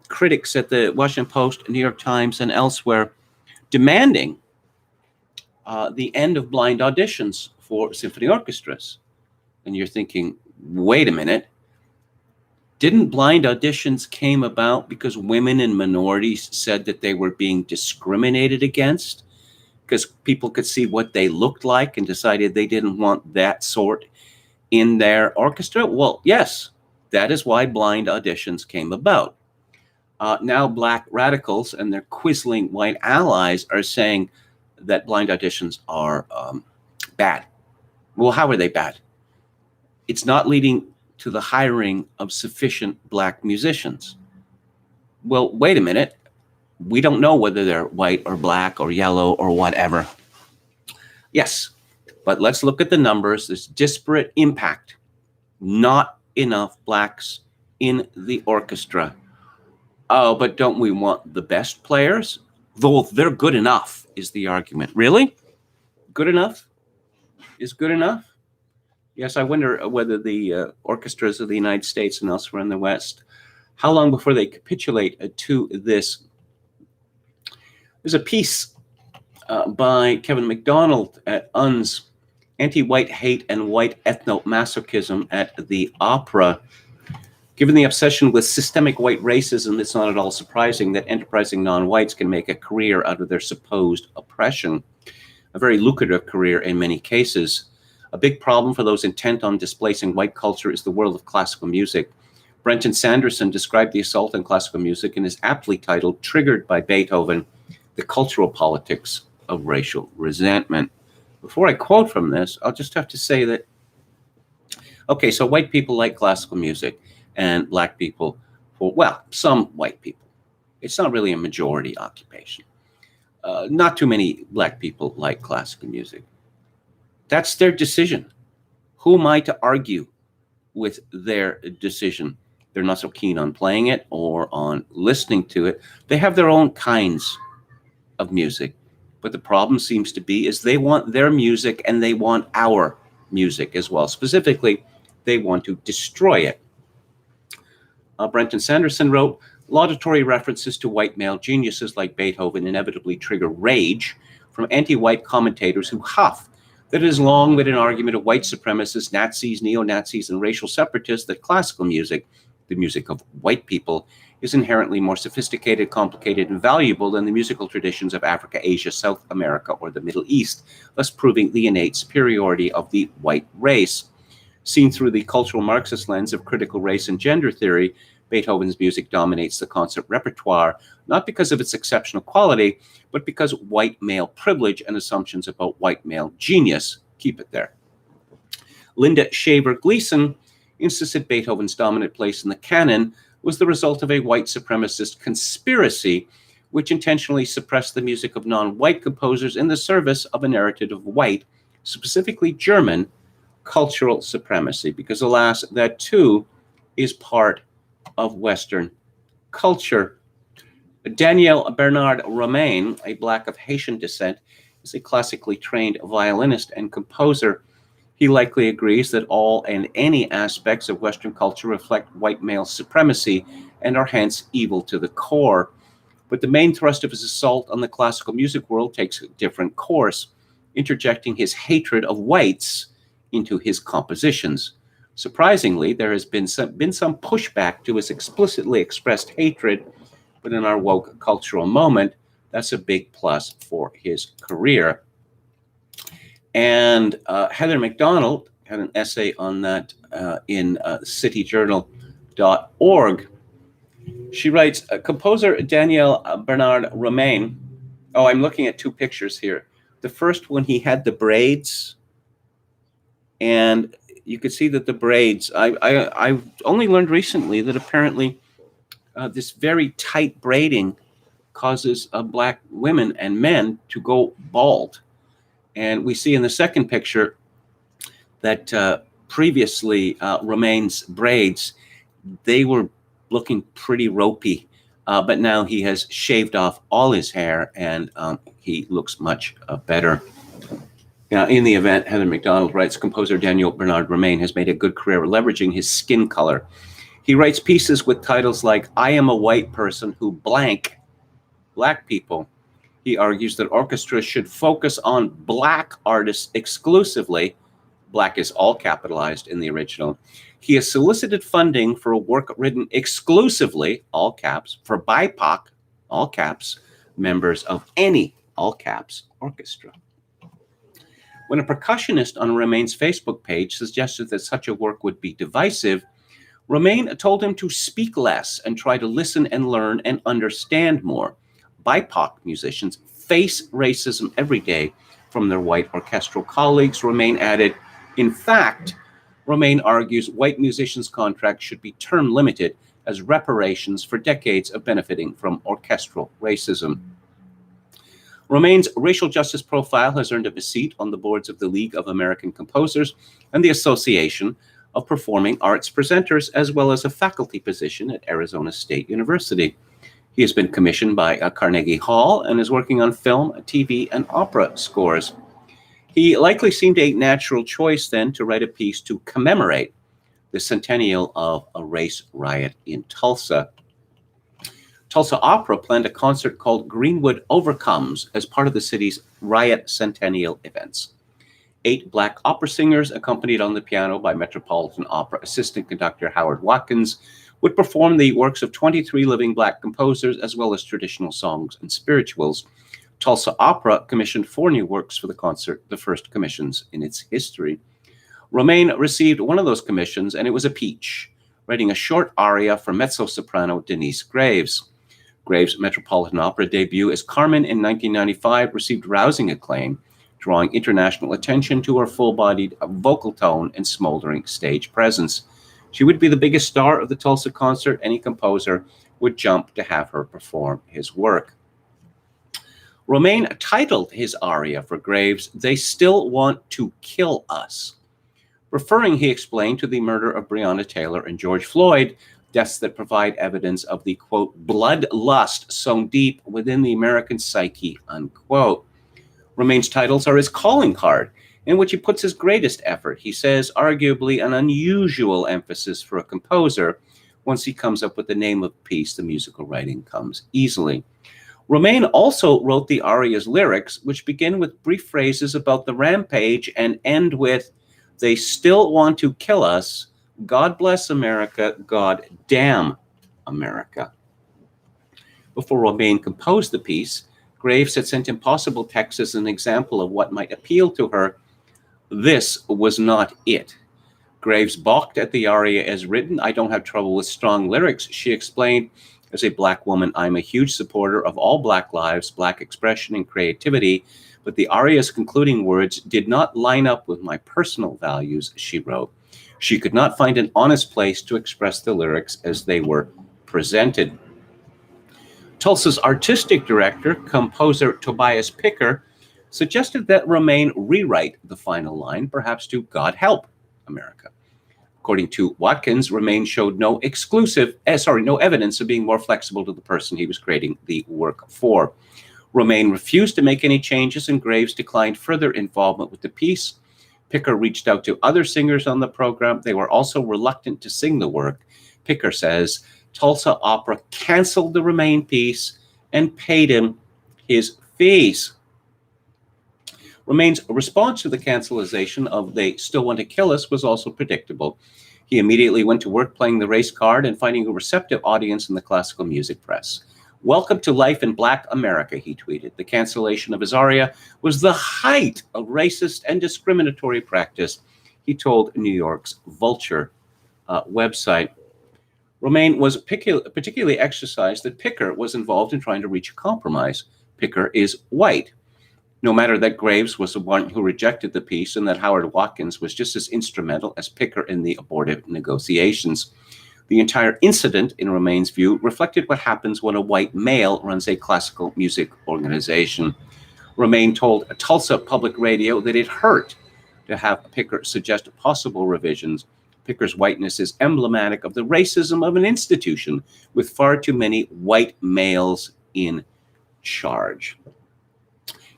critics at the Washington Post, New York Times, and elsewhere demanding the end of blind auditions for symphony orchestras. And you're thinking, wait a minute, didn't blind auditions came about because women and minorities said that they were being discriminated against because people could see what they looked like and decided they didn't want that sort in their orchestra? Well, yes, that is why blind auditions came about. Now black radicals and their quisling white allies are saying that blind auditions are bad. Well, how are they bad? It's not leading to the hiring of sufficient black musicians. Well, wait a minute. We don't know whether they're white or black or yellow or whatever. Yes, But let's look at the numbers. This disparate impact. Not enough blacks in the orchestra. Oh, but don't we want the best players? Though they're good enough, is the argument. Really? Good enough? Is good enough? Yes, I wonder whether the orchestras of the United States and elsewhere in the West, how long before they capitulate to this? There's a piece by Kevin MacDonald at UNS, Anti-White Hate and White Ethno-Masochism at the Opera. Given the obsession with systemic white racism, it's not at all surprising that enterprising non-whites can make a career out of their supposed oppression, a very lucrative career in many cases. A big problem for those intent on displacing white culture is the world of classical music. Brenton Sanderson described the assault on classical music in his aptly titled Triggered by Beethoven, The Cultural Politics of Racial Resentment. Before I quote from this, I'll just have to say that, okay, so white people like classical music and black people, well, some white people. It's not really a majority occupation. Not too many black people like classical music. That's their decision. Who am I to argue with their decision? They're not so keen on playing it or on listening to it. They have their own kinds of music. But the problem seems to be is they want their music and they want our music as well. Specifically, they want to destroy it. Brenton Sanderson wrote, laudatory references to white male geniuses like Beethoven inevitably trigger rage from anti-white commentators who huff that it has long been an argument of white supremacists, Nazis, neo-Nazis, and racial separatists that classical music, the music of white people, is inherently more sophisticated, complicated, and valuable than the musical traditions of Africa, Asia, South America, or the Middle East, thus proving the innate superiority of the white race. Seen through the cultural Marxist lens of critical race and gender theory, Beethoven's music dominates the concert repertoire, not because of its exceptional quality, but because white male privilege and assumptions about white male genius keep it there. Linda Shaver Gleason insisted Beethoven's dominant place in the canon was the result of a white supremacist conspiracy which intentionally suppressed the music of non-white composers in the service of a narrative of white, specifically German, cultural supremacy, because alas, that too is part of Western culture. Daniel Bernard Romain, a black of Haitian descent, is a classically trained violinist and composer. He likely agrees that all and any aspects of Western culture reflect white male supremacy and are hence evil to the core. But the main thrust of his assault on the classical music world takes a different course, interjecting his hatred of whites into his compositions. Surprisingly, there has been some pushback to his explicitly expressed hatred, but in our woke cultural moment, that's a big plus for his career. And Heather MacDonald had an essay on that in cityjournal.org. She writes, composer Daniel Bernard Romain, oh, I'm looking at two pictures here. The first one, he had the braids, and you could see that the braids, I've only learned recently that apparently this very tight braiding causes black women and men to go bald. And we see in the second picture that previously Romain's braids, they were looking pretty ropey, but now he has shaved off all his hair and he looks much better. Now, in the event, Heather MacDonald writes, composer Daniel Bernard Romain has made a good career leveraging his skin color. He writes pieces with titles like, I am a white person who blank black people. He argues that orchestras should focus on black artists exclusively. Black is all capitalized in the original. He has solicited funding for a work written exclusively, all caps, for BIPOC, all caps, members of any, all caps, orchestra. When a percussionist on Romain's Facebook page suggested that such a work would be divisive, Romain told him to speak less and try to listen and learn and understand more. BIPOC musicians face racism every day from their white orchestral colleagues, Romain added. In fact, Romain argues white musicians' contracts should be term limited as reparations for decades of benefiting from orchestral racism. Romaine's racial justice profile has earned him a seat on the boards of the League of American Composers and the Association of Performing Arts Presenters, as well as a faculty position at Arizona State University. He has been commissioned by Carnegie Hall and is working on film, TV, and opera scores. He likely seemed a natural choice then to write a piece to commemorate the centennial of a race riot in Tulsa. Tulsa Opera planned a concert called Greenwood Overcomes as part of the city's riot centennial events. 8 black opera singers, accompanied on the piano by Metropolitan Opera assistant conductor Howard Watkins, would perform the works of 23 living black composers, as well as traditional songs and spirituals. Tulsa Opera commissioned 4 new works for the concert, the first commissions in its history. Romaine received one of those commissions, and it was a peach, writing a short aria for mezzo-soprano Denise Graves. Graves' Metropolitan Opera debut as Carmen in 1995 received rousing acclaim, drawing international attention to her full-bodied vocal tone and smoldering stage presence. She would be the biggest star of the Tulsa concert. Any composer would jump to have her perform his work. Romaine titled his aria for Graves, "They Still Want to Kill Us," referring, he explained, to the murder of Breonna Taylor and George Floyd, deaths that provide evidence of the, quote, bloodlust sown deep within the American psyche, unquote. Romaine's titles are his calling card, in which he puts his greatest effort. He says, arguably an unusual emphasis for a composer. Once he comes up with the name of the piece, the musical writing comes easily. Romaine also wrote the aria's lyrics, which begin with brief phrases about the rampage and end with, "They still want to kill us. God bless America. God damn America." Before Romaine composed the piece, Graves had sent Impossible Text as an example of what might appeal to her. This was not it. Graves balked at the aria as written. "I don't have trouble with strong lyrics," she explained. "As a black woman, I'm a huge supporter of all black lives, black expression, and creativity, but the aria's concluding words did not line up with my personal values," she wrote. She could not find an honest place to express the lyrics as they were presented. Tulsa's artistic director, composer Tobias Picker, suggested that Romaine rewrite the final line, perhaps to "God help America." According to Watkins, Romaine showed no evidence of being more flexible to the person he was creating the work for. Romaine refused to make any changes, and Graves declined further involvement with the piece. Picker reached out to other singers on the program. They were also reluctant to sing the work. Picker says Tulsa Opera canceled the Romaine piece and paid him his fees. Romaine's response to the cancellation of "They Still Want to Kill Us" was also predictable. He immediately went to work playing the race card and finding a receptive audience in the classical music press. "Welcome to life in Black America," he tweeted. The cancellation of his aria was the height of racist and discriminatory practice, he told New York's Vulture website. Romaine was particularly exercised that Picker was involved in trying to reach a compromise. Picker is white. No matter that Graves was the one who rejected the piece and that Howard Watkins was just as instrumental as Picker in the abortive negotiations. The entire incident, in Romaine's view, reflected what happens when a white male runs a classical music organization. Romaine told Tulsa Public Radio that it hurt to have Picker suggest possible revisions. Picker's whiteness is emblematic of the racism of an institution with far too many white males in charge.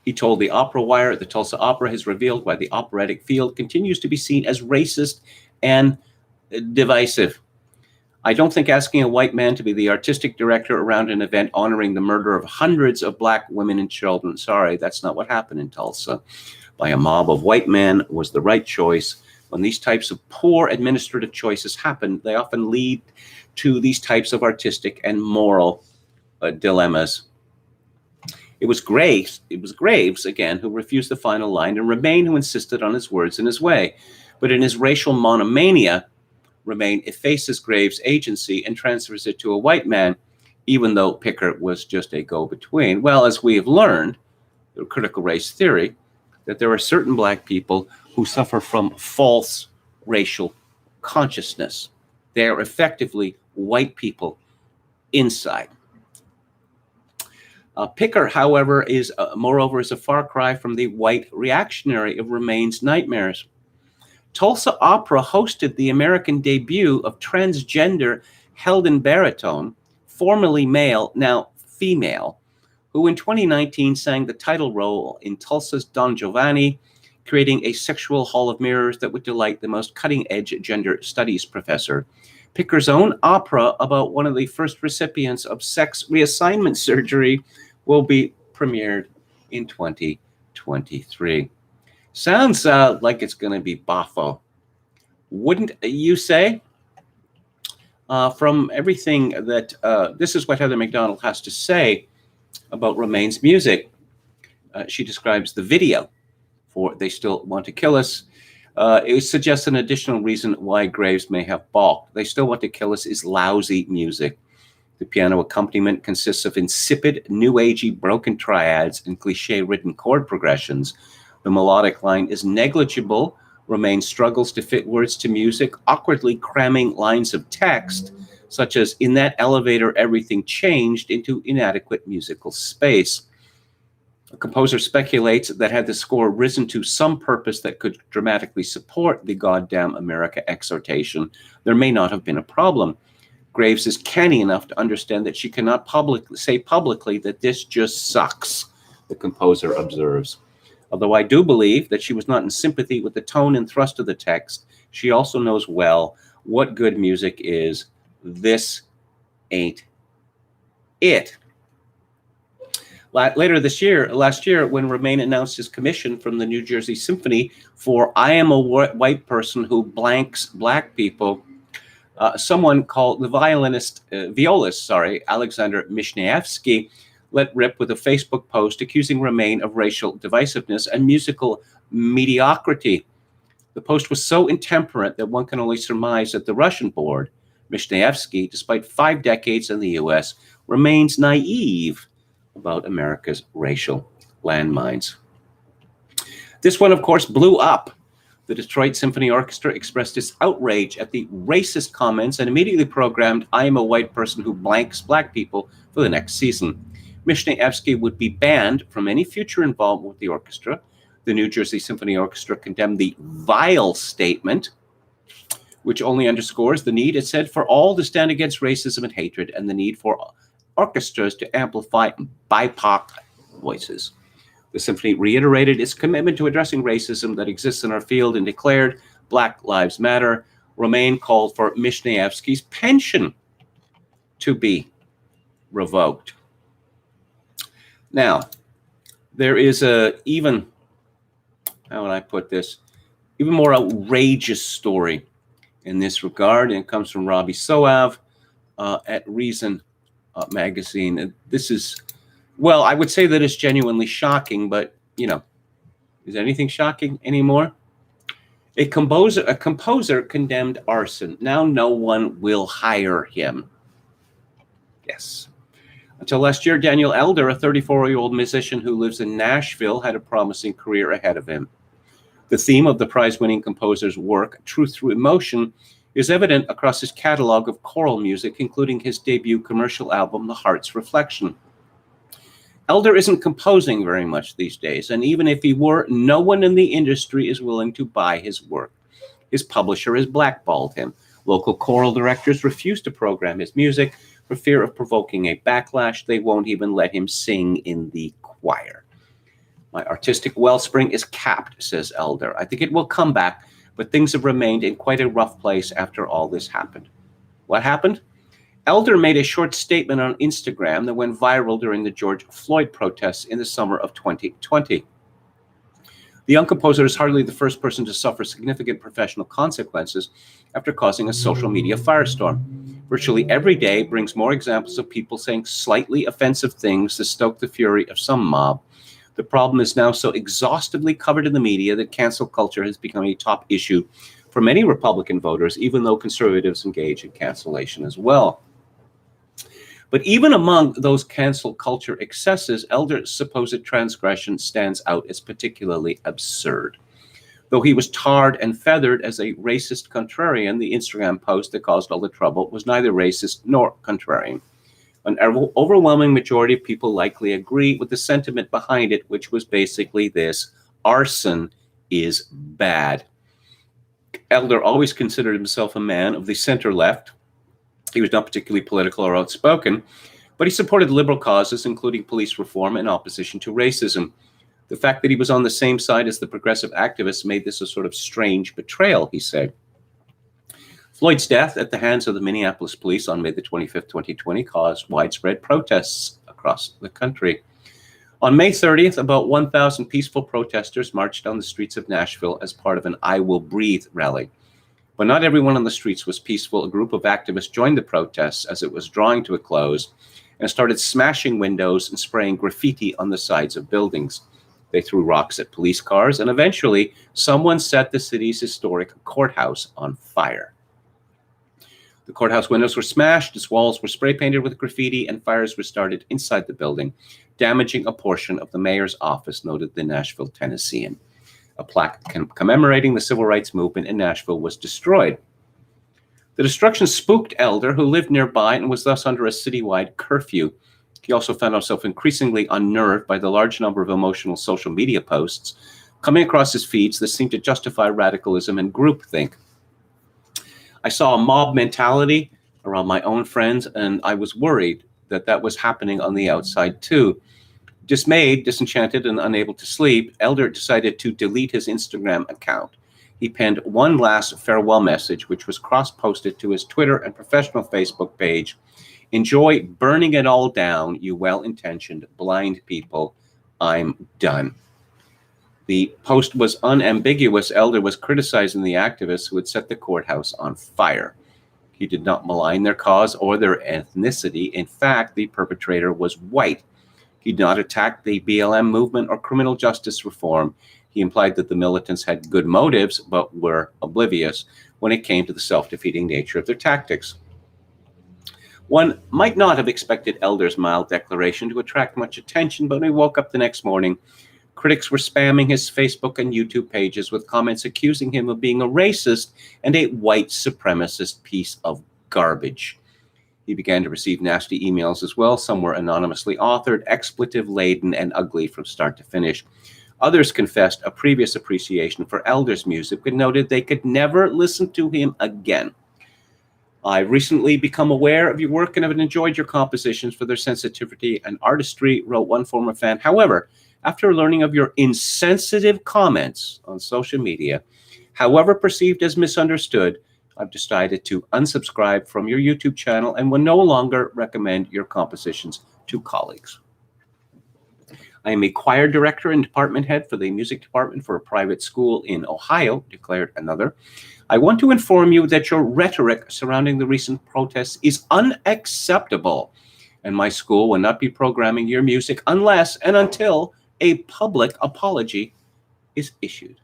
He told the Opera Wire, the Tulsa Opera has revealed why the operatic field continues to be seen as racist and divisive. "I don't think asking a white man to be the artistic director around an event honoring the murder of hundreds of black women and children, sorry, that's not what happened in Tulsa, by a mob of white men was the right choice. When these types of poor administrative choices happen, they often lead to these types of artistic and moral dilemmas." It was Graves, again, who refused the final line, and Romaine who insisted on his words and his way. But in his racial monomania, Romaine effaces Graves' agency and transfers it to a white man, even though Picker was just a go-between. Well, as we have learned through critical race theory, that there are certain black people who suffer from false racial consciousness. They are effectively white people inside. Picker, however, is moreover is a far cry from the white reactionary of Remain's nightmares. Tulsa Opera hosted the American debut of transgender Heldon Baritone, formerly male, now female, who in 2019 sang the title role in Tulsa's Don Giovanni, creating a sexual hall of mirrors that would delight the most cutting-edge gender studies professor. Picker's own opera about one of the first recipients of sex reassignment surgery will be premiered in 2023. Sounds like it's going to be boffo. Wouldn't you say? From everything that, this is what Heather McDonald has to say about Remain's music. She describes the video for They Still Want to Kill Us. It suggests an additional reason why Graves may have balked. They Still Want to Kill Us is lousy music. The piano accompaniment consists of insipid, new-agey broken triads and cliche-ridden chord progressions. The melodic line is negligible. Remain struggles to fit words to music, awkwardly cramming lines of text, such as, "In that elevator, everything changed," into inadequate musical space. The composer speculates that had the score risen to some purpose that could dramatically support the "Goddamn America" exhortation, there may not have been a problem. Graves is canny enough to understand that she cannot say publicly that this just sucks, the composer observes. Although I do believe that she was not in sympathy with the tone and thrust of the text, she also knows well what good music is. This ain't it. Last year, when Remain announced his commission from the New Jersey Symphony for "I Am a White Person Who Blanks Black People," someone called the violist Alexander Mishnaevsky let rip with a Facebook post accusing Remain of racial divisiveness and musical mediocrity. The post was so intemperate that one can only surmise that the Russian board, Mishnaevsky, despite 5 decades in the U.S., remains naive about America's racial landmines. This one, of course, blew up. The Detroit Symphony Orchestra expressed its outrage at the racist comments and immediately programmed "I Am a White Person Who Blanks Black People" for the next season. Mishnaevsky would be banned from any future involvement with the orchestra. The New Jersey Symphony Orchestra condemned the vile statement, which only underscores the need, it said, for all to stand against racism and hatred and the need for orchestras to amplify BIPOC voices. The symphony reiterated its commitment to addressing racism that exists in our field and declared Black Lives Matter. Remain called for Mishnaevsky's pension to be revoked. Now, there is a even more outrageous story in this regard, and it comes from Robbie Soav at Reason magazine. This is, well, I would say that it's genuinely shocking, but, is anything shocking anymore? A composer condemned arson. Now no one will hire him. Yes. Until last year, Daniel Elder, a 34-year-old musician who lives in Nashville, had a promising career ahead of him. The theme of the prize-winning composer's work, Truth Through Emotion, is evident across his catalog of choral music, including his debut commercial album, The Heart's Reflection. Elder isn't composing very much these days, and even if he were, no one in the industry is willing to buy his work. His publisher has blackballed him. Local choral directors refuse to program his music for fear of provoking a backlash. They won't even let him sing in the choir. My artistic wellspring is capped, says Elder. I think it will come back, but things have remained in quite a rough place after all this happened. What happened? Elder made a short statement on Instagram that went viral during the George Floyd protests in the summer of 2020. The young composer is hardly the first person to suffer significant professional consequences after causing a social media firestorm. Virtually every day brings more examples of people saying slightly offensive things to stoke the fury of some mob. The problem is now so exhaustively covered in the media that cancel culture has become a top issue for many Republican voters, even though conservatives engage in cancellation as well. But even among those cancel culture excesses, Elder's supposed transgression stands out as particularly absurd. Though he was tarred and feathered as a racist contrarian, the Instagram post that caused all the trouble was neither racist nor contrarian. An overwhelming majority of people likely agree with the sentiment behind it, which was basically this: arson is bad. Elder always considered himself a man of the center left. He was not particularly political or outspoken, but he supported liberal causes, including police reform and opposition to racism. The fact that he was on the same side as the progressive activists made this a sort of strange betrayal, he said. Floyd's death at the hands of the Minneapolis police on May the 25th, 2020, caused widespread protests across the country. On May 30th, about 1,000 peaceful protesters marched down the streets of Nashville as part of an I Will Breathe rally. But not everyone on the streets was peaceful. A group of activists joined the protests as it was drawing to a close and started smashing windows and spraying graffiti on the sides of buildings. They threw rocks at police cars, and eventually someone set the city's historic courthouse on fire. The courthouse windows were smashed, its walls were spray painted with graffiti, and fires were started inside the building, damaging a portion of the mayor's office, noted the Nashville Tennessean. A plaque commemorating the civil rights movement in Nashville was destroyed. The destruction spooked Elder, who lived nearby and was thus under a citywide curfew. He also found himself increasingly unnerved by the large number of emotional social media posts coming across his feeds that seemed to justify radicalism and groupthink. I saw a mob mentality around my own friends, and I was worried that that was happening on the outside too. Dismayed, disenchanted, and unable to sleep, Elder decided to delete his Instagram account. He penned one last farewell message, which was cross-posted to his Twitter and professional Facebook page. "Enjoy burning it all down, you well-intentioned blind people. I'm done." The post was unambiguous. Elder was criticizing the activists who had set the courthouse on fire. He did not malign their cause or their ethnicity. In fact, the perpetrator was white. He did not attack the BLM movement or criminal justice reform. He implied that the militants had good motives, but were oblivious when it came to the self-defeating nature of their tactics. One might not have expected Elder's mild declaration to attract much attention, but when he woke up the next morning, critics were spamming his Facebook and YouTube pages with comments accusing him of being a racist and a white supremacist piece of garbage. He began to receive nasty emails as well. Some were anonymously authored, expletive-laden, and ugly from start to finish. Others confessed a previous appreciation for Elder's music, but noted they could never listen to him again. "I've recently become aware of your work and have enjoyed your compositions for their sensitivity and artistry," wrote one former fan. "However, after learning of your insensitive comments on social media, however perceived as misunderstood, I've decided to unsubscribe from your YouTube channel and will no longer recommend your compositions to colleagues. I am a choir director and department head for the music department for a private school in Ohio," declared another. "I want to inform you that your rhetoric surrounding the recent protests is unacceptable, and my school will not be programming your music unless and until a public apology is issued."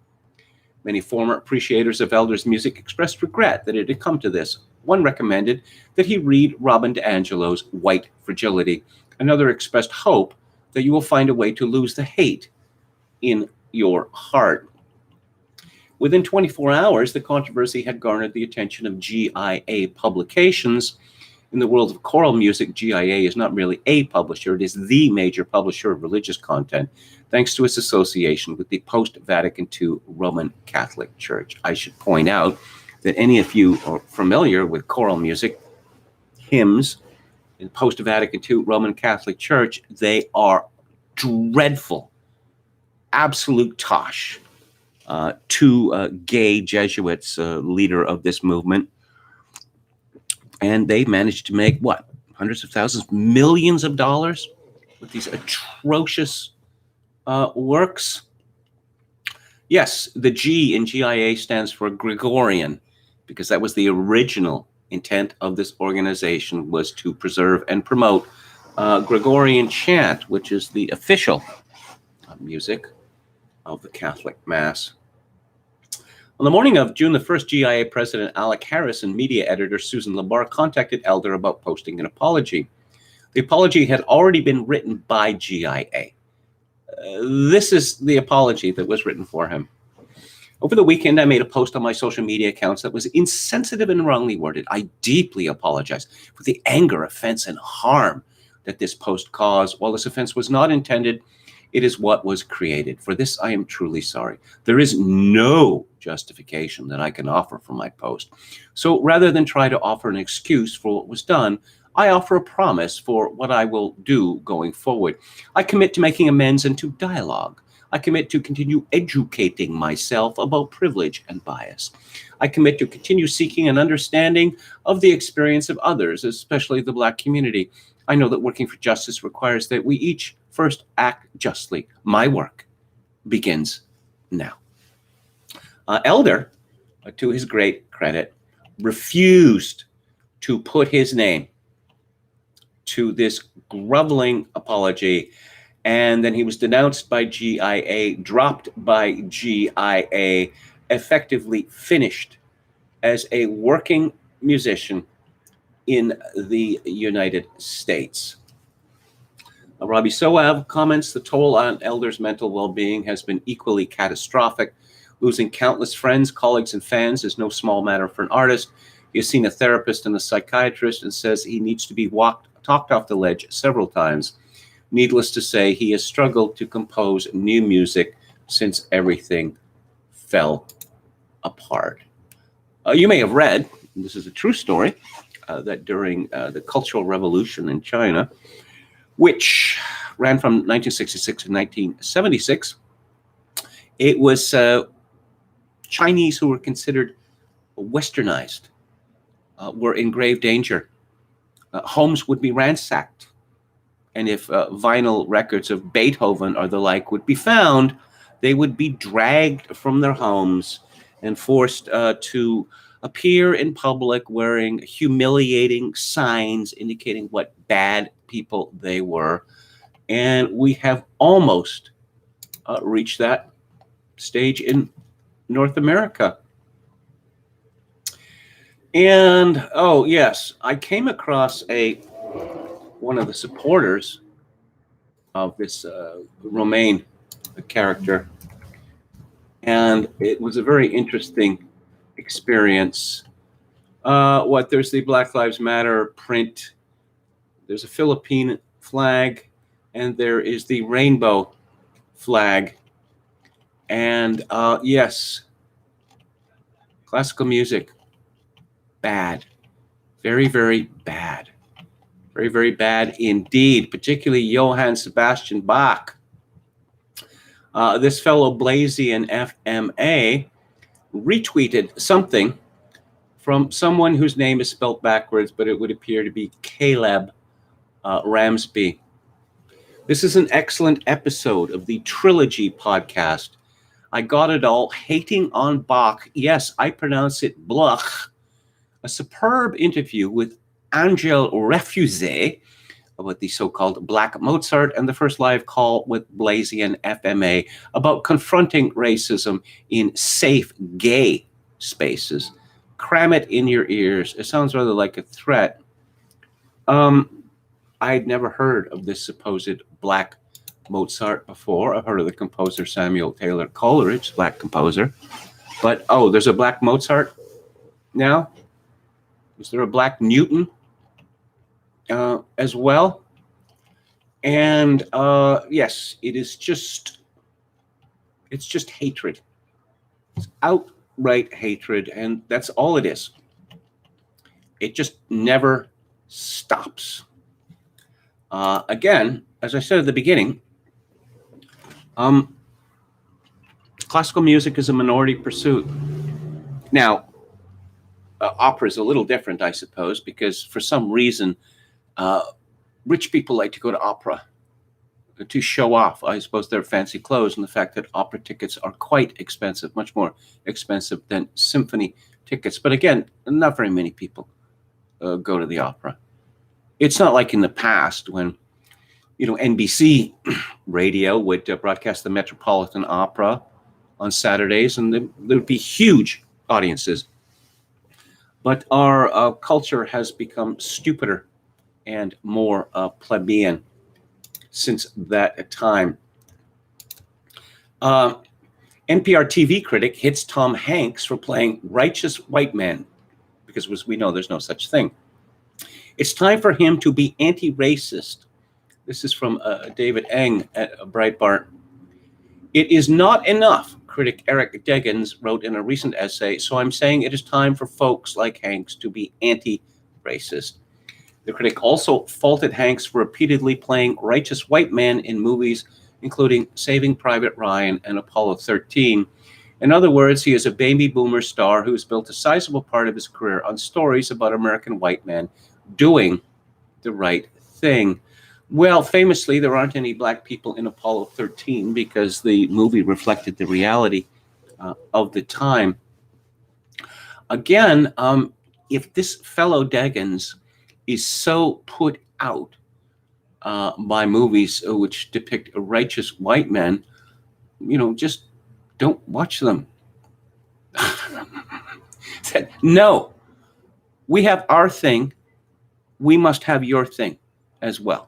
Many former appreciators of Elder's music expressed regret that it had come to this. One recommended that he read Robin DiAngelo's White Fragility. Another expressed hope that you will find a way to lose the hate in your heart. Within 24 hours, the controversy had garnered the attention of GIA publications. In the world of choral music, GIA is not really a publisher, it is the major publisher of religious content, thanks to its association with the post-Vatican II Roman Catholic Church. I should point out that any of you are familiar with choral music, hymns, in post-Vatican II Roman Catholic Church, they are dreadful, absolute tosh. Two gay Jesuits, leader of this movement, and they managed to make, what, hundreds of thousands, millions of dollars with these atrocious works. Yes, the G in GIA stands for Gregorian, because that was the original intent of this organization, was to preserve and promote Gregorian chant, which is the official music of the Catholic Mass. On the morning of June the 1st, GIA President Alec Harris and media editor Susan Labar contacted Elder about posting an apology. The apology had already been written by GIA. This is the apology that was written for him. Over the weekend, I made a post on my social media accounts that was insensitive and wrongly worded. I deeply apologize for the anger, offense, and harm that this post caused. While this offense was not intended, it is what was created. For this, I am truly sorry. There is no justification that I can offer for my post. So rather than try to offer an excuse for what was done, I offer a promise for what I will do going forward. I commit to making amends and to dialogue. I commit to continue educating myself about privilege and bias. I commit to continue seeking an understanding of the experience of others, especially the Black community. I know that working for justice requires that we each first act justly. My work begins now. Elder, to his great credit, refused to put his name to this groveling apology, and then he was denounced by GIA, dropped by GIA, effectively finished as a working musician in the United States. Robbie Soav comments, the toll on Elder's mental well-being has been equally catastrophic. Losing countless friends, colleagues, and fans is no small matter for an artist. He has seen a therapist and a psychiatrist and says he needs to be talked off the ledge several times. Needless to say, he has struggled to compose new music since everything fell apart. You may have read, and this is a true story, that during the Cultural Revolution in China, which ran from 1966 to 1976, it was Chinese who were considered westernized were in grave danger. Homes would be ransacked. And if vinyl records of Beethoven or the like would be found, they would be dragged from their homes and forced to appear in public wearing humiliating signs indicating what bad people they were. And we have almost reached that stage in North America. And, oh, yes, I came across one of the supporters of this Romaine character, and it was a very interesting experience. There's the Black Lives Matter print, there's a Philippine flag, and there is the rainbow flag. And yes, classical music, bad, very, very bad. Very, very bad indeed, particularly Johann Sebastian Bach. This fellow Blazian FMA retweeted something from someone whose name is spelled backwards, but it would appear to be Caleb Ramsby. This is an excellent episode of the Trilogy podcast. I got it all, hating on Bach. Yes, I pronounce it Bloch. A superb interview with Angel Refusé about the so-called Black Mozart, and the first live call with Blazian FMA about confronting racism in safe gay spaces. Cram it in your ears. It sounds rather like a threat. I'd never heard of this supposed Black Mozart before. I've heard of the composer Samuel Taylor Coleridge, Black composer. But, oh, there's a Black Mozart now? Is there a Black Newton as well? And yes, it's just hatred. It's outright hatred, and that's all it is. It just never stops. Again, as I said at the beginning, classical music is a minority pursuit. Now, opera is a little different, I suppose, because for some reason, rich people like to go to opera to show off, I suppose, their fancy clothes, and the fact that opera tickets are quite expensive, much more expensive than symphony tickets. But again, not very many people go to the opera. It's not like in the past when, NBC radio would broadcast the Metropolitan Opera on Saturdays, and there would be huge audiences. But our culture has become stupider and more plebeian since that time. NPR TV critic hits Tom Hanks for playing righteous white man, because we know there's no such thing. It's time for him to be anti-racist This is from David Eng at Breitbart. It is not enough, critic Eric Deggans wrote in a recent essay, so I'm saying it is time for folks like Hanks to be anti-racist. The critic also faulted Hanks for repeatedly playing righteous white men in movies, including Saving Private Ryan and Apollo 13. In other words, he is a baby boomer star who has built a sizable part of his career on stories about American white men doing the right thing. Well, famously, there aren't any black people in Apollo 13 because the movie reflected the reality of the time. Again, if this fellow Deggans is so put out by movies which depict righteous white men, just don't watch them. Said, no, we have our thing. We must have your thing as well.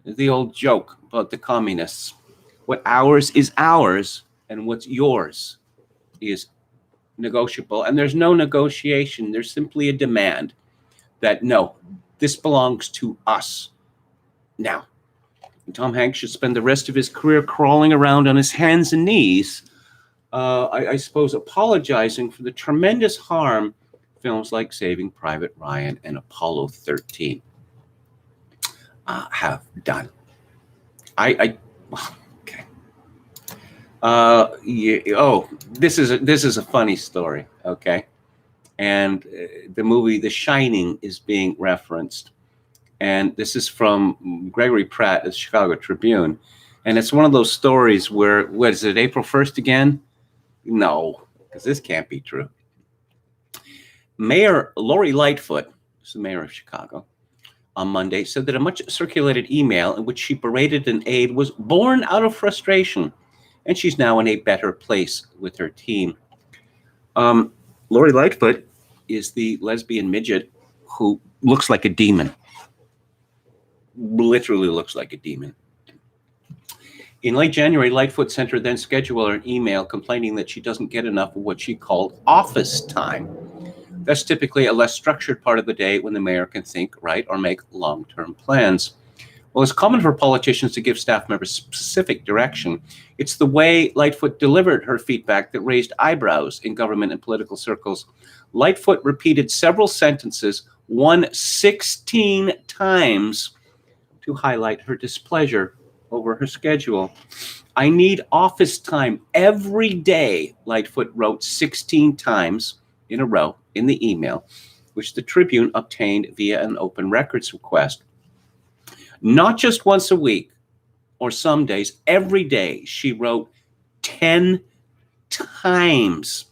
The old joke about the communists. What ours is ours, and what's yours is negotiable. And there's no negotiation. There's simply a demand that, no, this belongs to us now. And Tom Hanks should spend the rest of his career crawling around on his hands and knees, I suppose, apologizing for the tremendous harm films like Saving Private Ryan and Apollo 13 have done. Okay. This is a funny story. Okay, and the movie The Shining is being referenced, and this is from Gregory Pratt at the Chicago Tribune, and it's one of those stories where, what is it, April 1st again? No, because this can't be true. Mayor Lori Lightfoot, who's the mayor of Chicago, on Monday said that a much circulated email in which she berated an aide was born out of frustration, and she's now in a better place with her team. Lori Lightfoot is the lesbian midget who looks like a demon. Literally looks like a demon. In late January, Lightfoot sent her then scheduler an email complaining that she doesn't get enough of what she called office time. That's typically a less structured part of the day when the mayor can think, write, or make long-term plans. Well, it's common for politicians to give staff members specific direction. It's the way Lightfoot delivered her feedback that raised eyebrows in government and political circles. Lightfoot repeated several sentences, one 16 times, to highlight her displeasure over her schedule. I need office time every day, Lightfoot wrote 16 times in a row in the email, which the Tribune obtained via an open records request. Not just once a week or some days, every day, she wrote 10 times.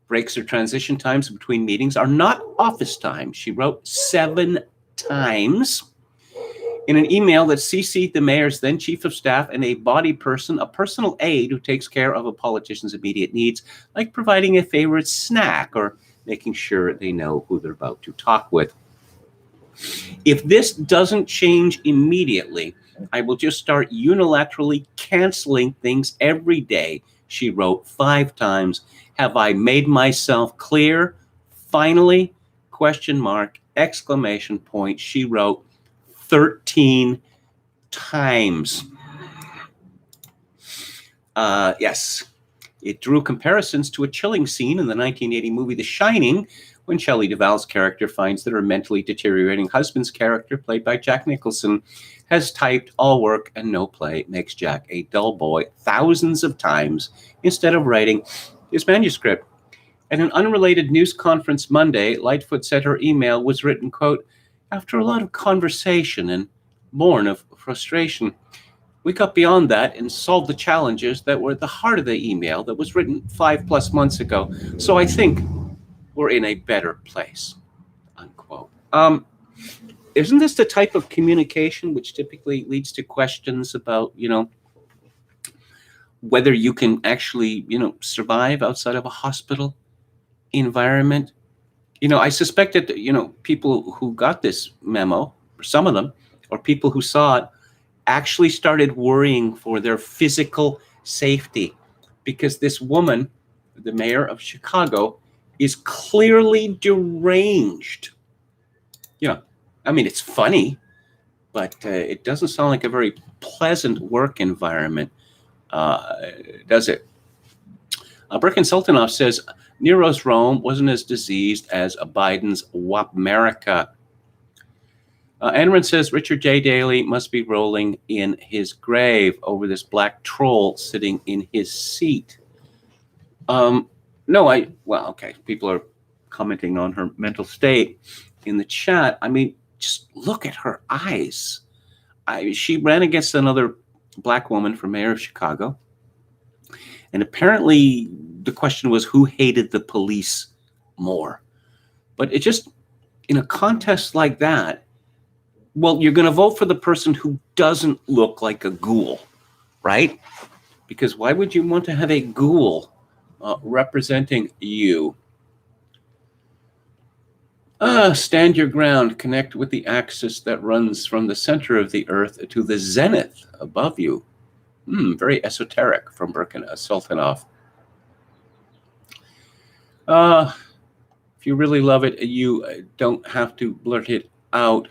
Breaks or transition times between meetings are not office time, she wrote 7 times. In an email that CC'd the mayor's then chief of staff and a body person, a personal aide who takes care of a politician's immediate needs, like providing a favorite snack or making sure they know who they're about to talk with. If this doesn't change immediately, I will just start unilaterally canceling things every day, she wrote 5 times. Have I made myself clear? Finally, ? She wrote 13 times. Yes, it drew comparisons to a chilling scene in the 1980 movie The Shining, when Shelley Duvall's character finds that her mentally deteriorating husband's character, played by Jack Nicholson, has typed all work and no play makes Jack a dull boy thousands of times instead of writing his manuscript. At an unrelated news conference Monday, Lightfoot said her email was written, quote, after a lot of conversation and born of frustration. We got beyond that and solved the challenges that were at the heart of the email that was written 5+ months ago. So I think we're in a better place, unquote. Isn't this the type of communication which typically leads to questions about, whether you can actually, survive outside of a hospital environment? I suspect that, people who got this memo, or some of them, or people who saw it, actually started worrying for their physical safety, because this woman, the mayor of Chicago, is clearly deranged. It's funny, but it doesn't sound like a very pleasant work environment, does it? Berkin Sultanov says Nero's Rome wasn't as diseased as Biden's WAPmerica. Enron says Richard J. Daley must be rolling in his grave over this black troll sitting in his seat. Well, okay. People are commenting on her mental state in the chat. I mean, just look at her eyes. She ran against another black woman for mayor of Chicago. And apparently the question was who hated the police more. But it just, in a contest like that, well, you're going to vote for the person who doesn't look like a ghoul, right? Because why would you want to have a ghoul representing you? Stand your ground. Connect with the axis that runs from the center of the earth to the zenith above you. Very esoteric from Berkin Sultanov. If you really love it, you don't have to blurt it out.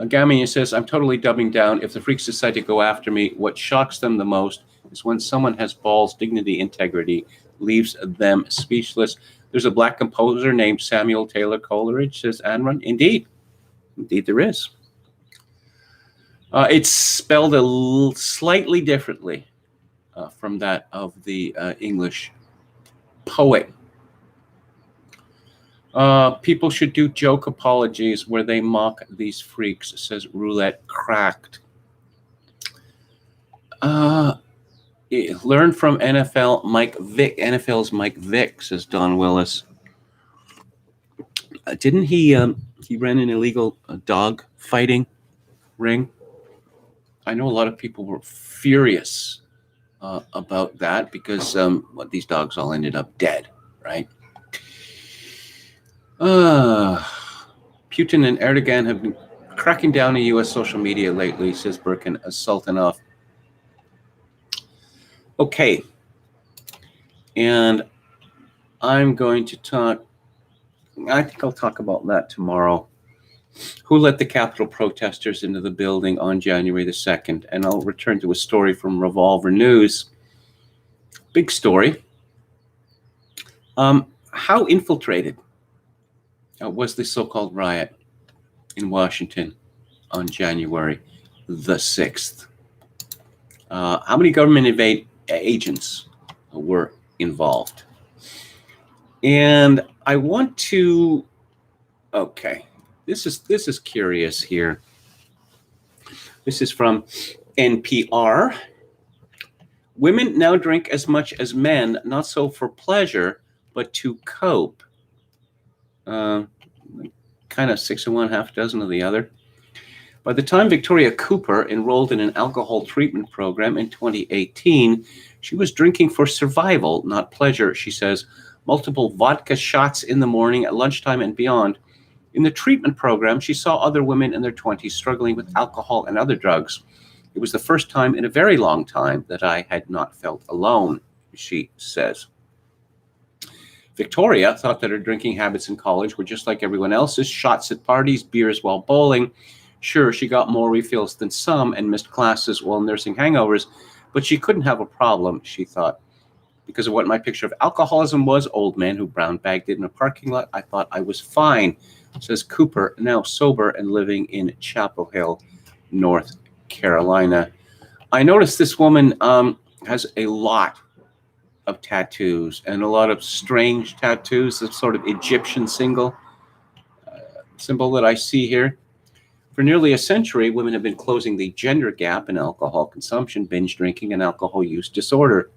Gamian says, I'm totally dubbing down. If the freaks decide to go after me, what shocks them the most is when someone has balls, dignity, integrity, leaves them speechless. There's a black composer named Samuel Taylor Coleridge, says Anron. Indeed there is. It's spelled slightly differently from that of the English poet. People should do joke apologies where they mock these freaks, says Roulette Cracked. Learn from NFL's Mike Vick, says Don Willis. Didn't he ran an illegal dog fighting ring? I know a lot of people were furious about that because these dogs all ended up dead, right? Putin and Erdogan have been cracking down on U.S. social media lately, says Berkin Sultanov. Okay. And I'm going to talk, I think I'll talk about that tomorrow. Who let the Capitol protesters into the building on January the 2nd? And I'll return to a story from Revolver News. Big story. How infiltrated was the so-called riot in Washington on January the 6th? How many government agents were involved? And I want to, okay, this is curious here. This is from NPR. Women now drink as much as men, not so for pleasure, but to cope. Kind of 6 of one, half a dozen of the other. By the time Victoria Cooper enrolled in an alcohol treatment program in 2018, she was drinking for survival, not pleasure, she says. Multiple vodka shots in the morning, at lunchtime, and beyond. In the treatment program, she saw other women in their 20s struggling with alcohol and other drugs. It was the first time in a very long time that I had not felt alone, she says. Victoria thought that her drinking habits in college were just like everyone else's, shots at parties, beers while bowling. Sure, she got more refills than some and missed classes while nursing hangovers, but she couldn't have a problem, she thought. Because of what my picture of alcoholism was, old man who brown bagged it in a parking lot, I thought I was fine, says Cooper, now sober and living in Chapel Hill, North Carolina. I noticed this woman has a lot of tattoos and a lot of strange tattoos, the sort of Egyptian symbol that I see here. For nearly a century, women have been closing the gender gap in alcohol consumption, binge drinking, and alcohol use disorder.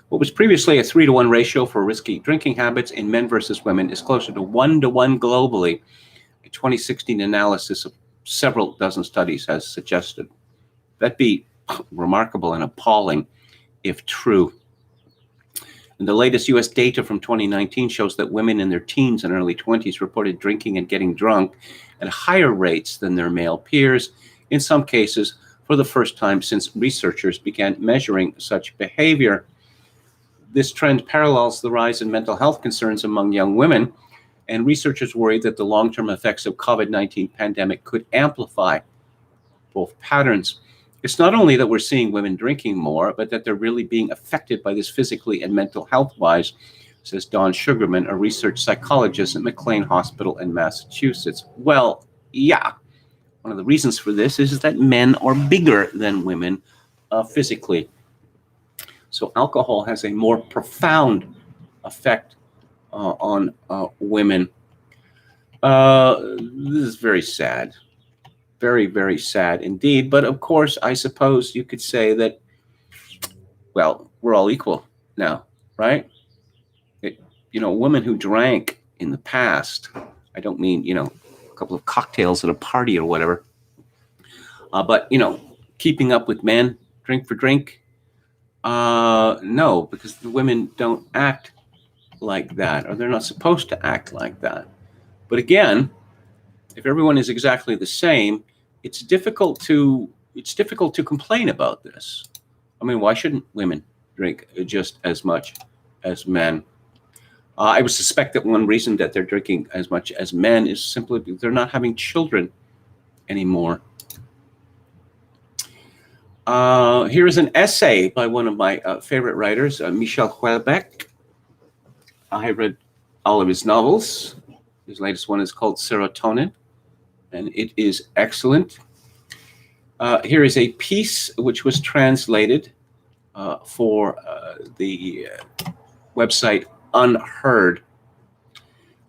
What was previously a 3-to-1 ratio for risky drinking habits in men versus women is closer to 1-to-1 globally. A 2016 analysis of several dozen studies has suggested. That'd be remarkable and appalling if true. And the latest U.S. data from 2019 shows that women in their teens and early 20s reported drinking and getting drunk at higher rates than their male peers, in some cases for the first time since researchers began measuring such behavior. This trend parallels the rise in mental health concerns among young women. And researchers worry that the long-term effects of COVID-19 pandemic could amplify both patterns. It's not only that we're seeing women drinking more, but that they're really being affected by this physically and mental health-wise, says Don Sugarman, a research psychologist at McLean Hospital in Massachusetts. Well, yeah. One of the reasons for this is that men are bigger than women physically. So alcohol has a more profound effect on women. This is very sad. Very, very sad indeed. But of course, I suppose you could say that, well, we're all equal now, right? Women who drank in the past, I don't mean, a couple of cocktails at a party or whatever, but, keeping up with men, drink for drink, no, because the women don't act like that, or they're not supposed to act like that. But again, if everyone is exactly the same, it's difficult to complain about this. I mean, why shouldn't women drink just as much as men? I would suspect that one reason that they're drinking as much as men is simply because they're not having children anymore. Here is an essay by one of my favorite writers, Michel Houellebecq. I read all of his novels. His latest one is called Serotonin, and it is excellent. Here is a piece which was translated for the website Unheard.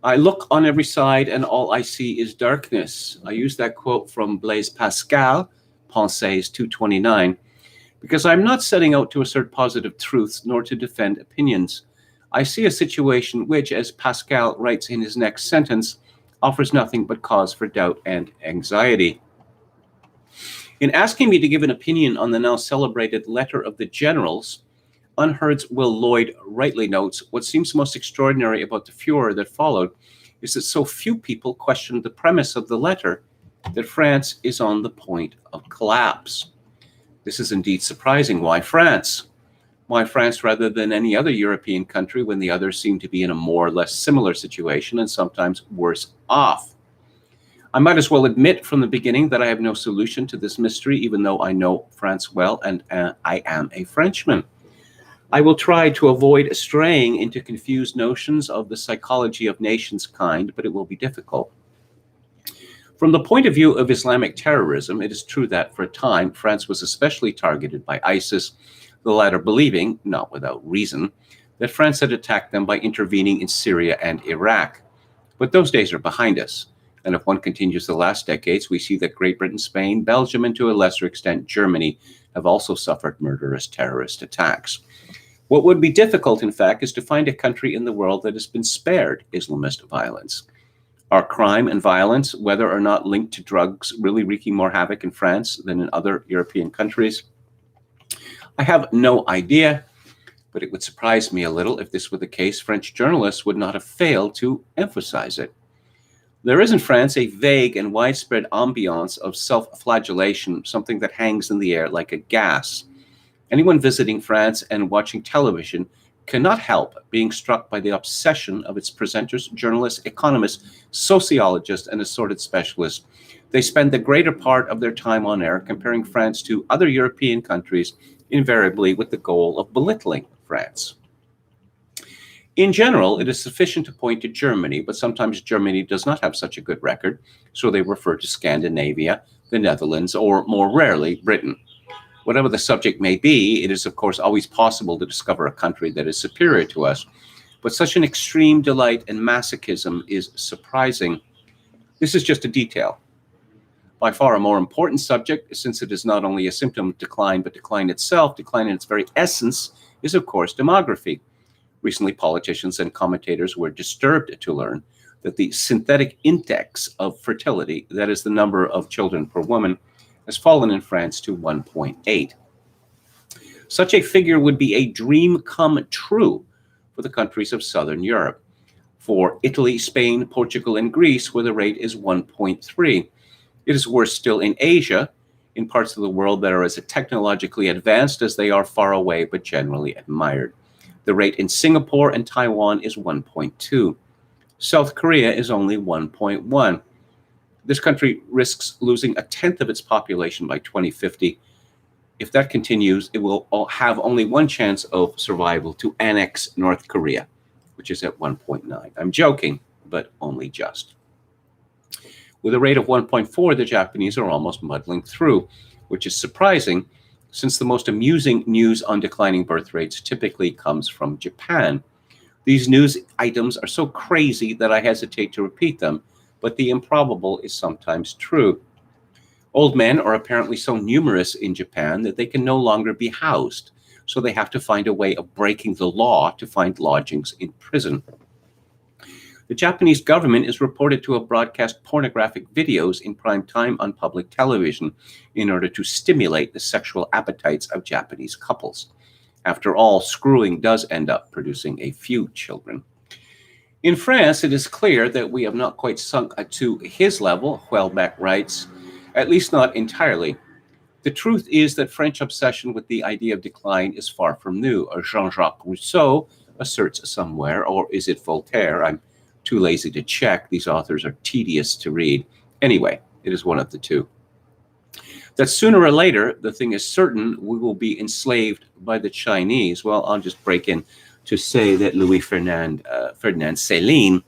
I look on every side and all I see is darkness. I use that quote from Blaise Pascal, Pensées 229, because I'm not setting out to assert positive truths nor to defend opinions. I see a situation which, as Pascal writes in his next sentence, offers nothing but cause for doubt and anxiety. In asking me to give an opinion on the now celebrated Letter of the Generals, Unheard's Will Lloyd rightly notes, what seems most extraordinary about the furor that followed is that so few people questioned the premise of the letter, that France is on the point of collapse. This is indeed surprising. Why France? Why France rather than any other European country when the others seem to be in a more or less similar situation and sometimes worse off? I might as well admit from the beginning that I have no solution to this mystery, even though I know France well and I am a Frenchman. I will try to avoid straying into confused notions of the psychology of nations kind, but it will be difficult. From the point of view of Islamic terrorism, it is true that for a time France was especially targeted by ISIS, the latter believing, not without reason, that France had attacked them by intervening in Syria and Iraq. But those days are behind us. And if one continues the last decades, we see that Great Britain, Spain, Belgium, and to a lesser extent Germany have also suffered murderous terrorist attacks. What would be difficult, in fact, is to find a country in the world that has been spared Islamist violence. Are crime and violence, whether or not linked to drugs, really wreaking more havoc in France than in other European countries? I have no idea, but it would surprise me a little if this were the case. French journalists would not have failed to emphasize it. There is in France a vague and widespread ambiance of self-flagellation, something that hangs in the air like a gas. Anyone visiting France and watching television cannot help being struck by the obsession of its presenters, journalists, economists, sociologists, and assorted specialists. They spend the greater part of their time on air comparing France to other European countries, invariably with the goal of belittling France. In general, it is sufficient to point to Germany, but sometimes Germany does not have such a good record, so they refer to Scandinavia, the Netherlands, or more rarely, Britain. Whatever the subject may be, it is of course always possible to discover a country that is superior to us, but such an extreme delight and masochism is surprising. This is just a detail. By far a more important subject, since it is not only a symptom of decline, but decline itself, decline in its very essence, is of course demography. Recently, politicians and commentators were disturbed to learn that the synthetic index of fertility, that is the number of children per woman, has fallen in France to 1.8. Such a figure would be a dream come true for the countries of Southern Europe. For Italy, Spain, Portugal, and Greece, where the rate is 1.3. It is worse still in Asia, in parts of the world that are as technologically advanced as they are far away but generally admired. The rate in Singapore and Taiwan is 1.2. South Korea is only 1.1. This country risks losing a tenth of its population by 2050. If that continues, it will have only one chance of survival: to annex North Korea, which is at 1.9. I'm joking, but only just. With a rate of 1.4, the Japanese are almost muddling through, which is surprising since the most amusing news on declining birth rates typically comes from Japan. These news items are so crazy that I hesitate to repeat them, but the improbable is sometimes true. Old men are apparently so numerous in Japan that they can no longer be housed, so they have to find a way of breaking the law to find lodgings in prison. The Japanese government is reported to have broadcast pornographic videos in prime time on public television in order to stimulate the sexual appetites of Japanese couples. After all, screwing does end up producing a few children. In France, it is clear that we have not quite sunk to his level, Houellebecq writes, at least not entirely. The truth is that French obsession with the idea of decline is far from new. Jean-Jacques Rousseau asserts somewhere, or is it Voltaire? I'm too lazy to check. These authors are tedious to read. Anyway, it is one of the two. That sooner or later, the thing is certain, we will be enslaved by the Chinese. Well, I'll just break in to say that Louis-Ferdinand Céline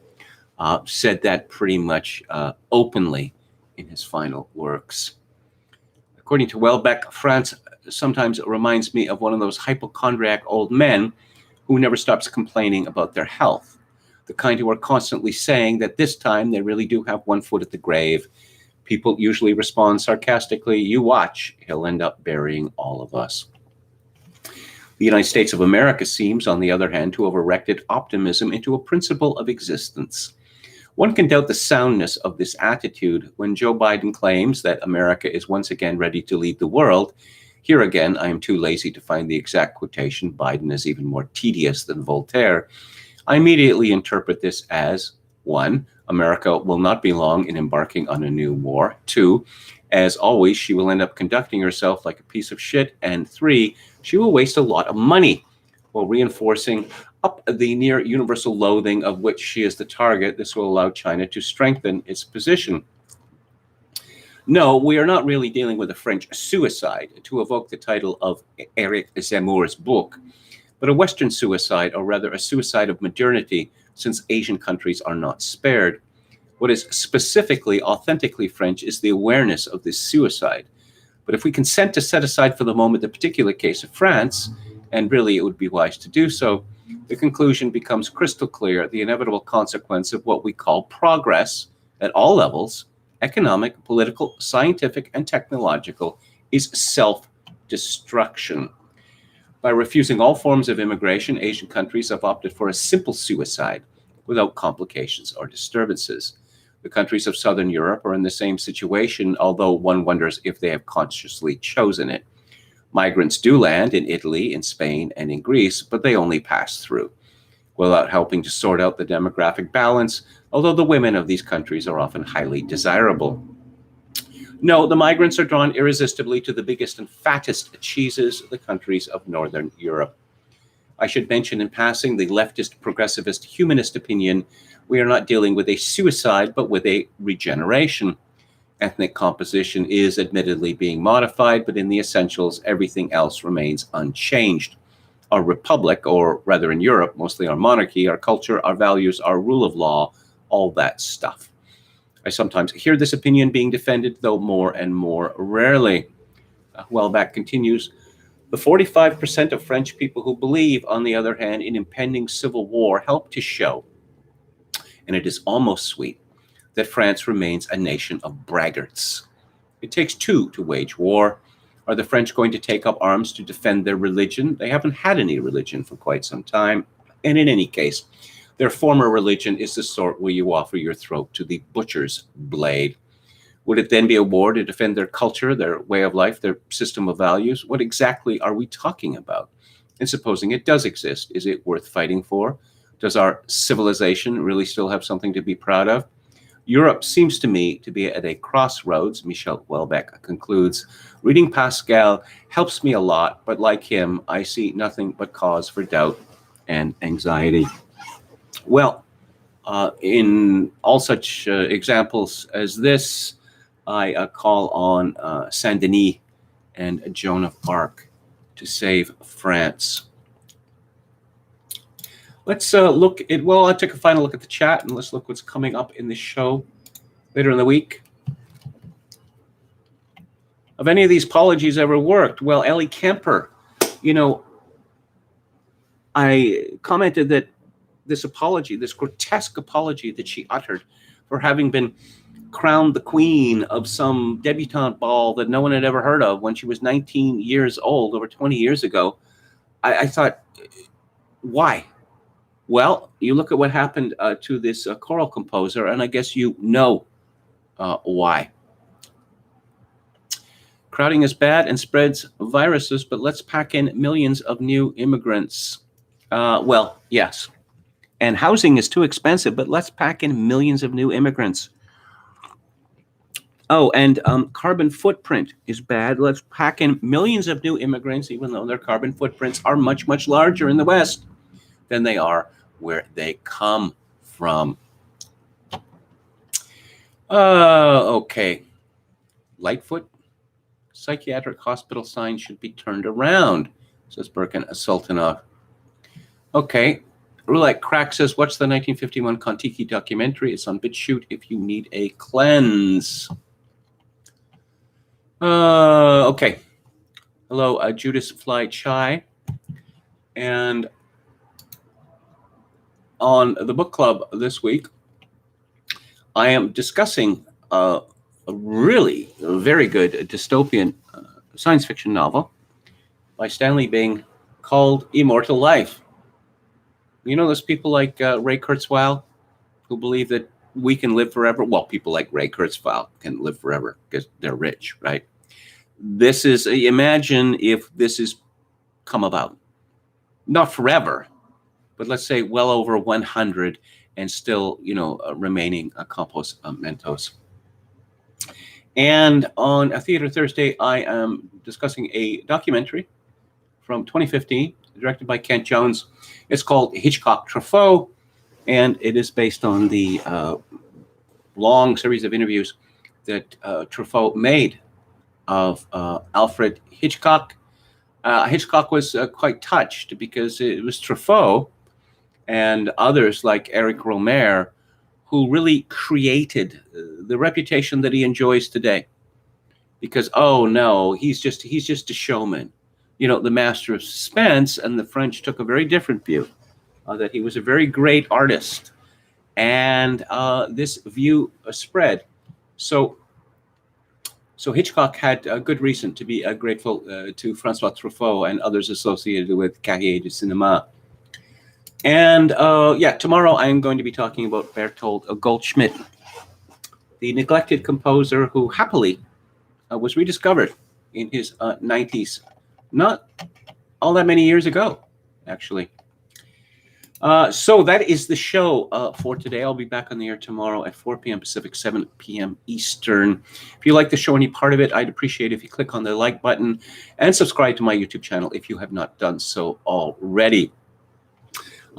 said that pretty much openly in his final works. According to Houellebecq, France sometimes reminds me of one of those hypochondriac old men who never stops complaining about their health. The kind who are constantly saying that this time they really do have one foot at the grave. People usually respond sarcastically, "You watch, he'll end up burying all of us." The United States of America seems, on the other hand, to have erected optimism into a principle of existence. One can doubt the soundness of this attitude when Joe Biden claims that America is once again ready to lead the world. Here again, I am too lazy to find the exact quotation. Biden is even more tedious than Voltaire. I immediately interpret this as, 1, America will not be long in embarking on a new war. 2, as always, she will end up conducting herself like a piece of shit. And 3, she will waste a lot of money while reinforcing up the near universal loathing of which she is the target. This will allow China to strengthen its position. No, we are not really dealing with a French suicide, to evoke the title of Eric Zemmour's book, but a Western suicide, or rather a suicide of modernity, since Asian countries are not spared. What is specifically, authentically French is the awareness of this suicide. But if we consent to set aside for the moment the particular case of France, and really it would be wise to do so, the conclusion becomes crystal clear: the inevitable consequence of what we call progress at all levels, economic, political, scientific, and technological, is self-destruction. By refusing all forms of immigration, Asian countries have opted for a simple suicide without complications or disturbances. The countries of Southern Europe are in the same situation, although one wonders if they have consciously chosen it. Migrants do land in Italy, in Spain, and in Greece, but they only pass through, without helping to sort out the demographic balance, although the women of these countries are often highly desirable. No, the migrants are drawn irresistibly to the biggest and fattest cheeses, the countries of Northern Europe. I should mention in passing the leftist, progressivist, humanist opinion: we are not dealing with a suicide, but with a regeneration. Ethnic composition is admittedly being modified, but in the essentials, everything else remains unchanged. Our republic, or rather in Europe, mostly our monarchy, our culture, our values, our rule of law, all that stuff. I sometimes hear this opinion being defended, though more and more rarely. Houellebecq continues, the 45% of French people who believe, on the other hand, in impending civil war help to show, and it is almost sweet, that France remains a nation of braggarts. It takes two to wage war. Are the French going to take up arms to defend their religion? They haven't had any religion for quite some time. And in any case, their former religion is the sort where you offer your throat to the butcher's blade. Would it then be a war to defend their culture, their way of life, their system of values? What exactly are we talking about? And supposing it does exist, is it worth fighting for? Does our civilization really still have something to be proud of? Europe seems to me to be at a crossroads, Michel Houellebecq concludes. Reading Pascal helps me a lot, but like him, I see nothing but cause for doubt and anxiety. Well, In all such examples as this, I call on Saint Denis and Joan of Arc to save France. Let's look at, well, I'll take a final look at the chat, and let's look what's coming up in the show later in the week. Have any of these apologies ever worked? Well, Ellie Kemper, you know, I commented that this apology, this grotesque apology that she uttered for having been crowned the queen of some debutante ball that no one had ever heard of when she was 19 years old, over 20 years ago. I thought, why? Well, you look at what happened to this choral composer, and I guess you know why. Crowding is bad and spreads viruses, but let's pack in millions of new immigrants. Well, yes. And housing is too expensive, but let's pack in millions of new immigrants. Oh, and carbon footprint is bad. Let's pack in millions of new immigrants, even though their carbon footprints are much, much larger in the West than they are where they come from. Okay. Lightfoot. Psychiatric hospital sign should be turned around, says Birkin Sultanov. Okay. Roulette Crack says, what's the 1951 Kon-Tiki documentary? It's on BitChute if you need a cleanse. Okay. Hello, Judas Fly Chai. And on the book club this week, I am discussing a really very good dystopian science fiction novel by Stanley Bing called Immortal Life. You know those people like Ray Kurzweil who believe that we can live forever? Well, people like Ray Kurzweil can live forever because they're rich, right? This is, imagine if this has come about. Not forever, but let's say well over 100 and still, you know, remaining compos mentos. And on a Theater Thursday, I am discussing a documentary from 2015, directed by Kent Jones. It's called Hitchcock Truffaut, and it is based on the long series of interviews that Truffaut made of Alfred Hitchcock. Hitchcock was quite touched because it was Truffaut and others like Eric Romer who really created the reputation that he enjoys today. Because, oh no, he's just a showman. You know, the master of suspense, and the French took a very different view, that he was a very great artist. And this view spread. So Hitchcock had a good reason to be grateful to François Truffaut and others associated with Cahiers du Cinéma. And yeah, tomorrow I'm going to be talking about Bertolt Goldschmidt, the neglected composer who happily was rediscovered in his 90s, not all that many years ago, actually. So that is the show for today. I'll be back on the air tomorrow at 4 p.m. Pacific, 7 p.m. Eastern. If you like the show, any part of it, I'd appreciate it if you click on the like button and subscribe to my YouTube channel if you have not done so already.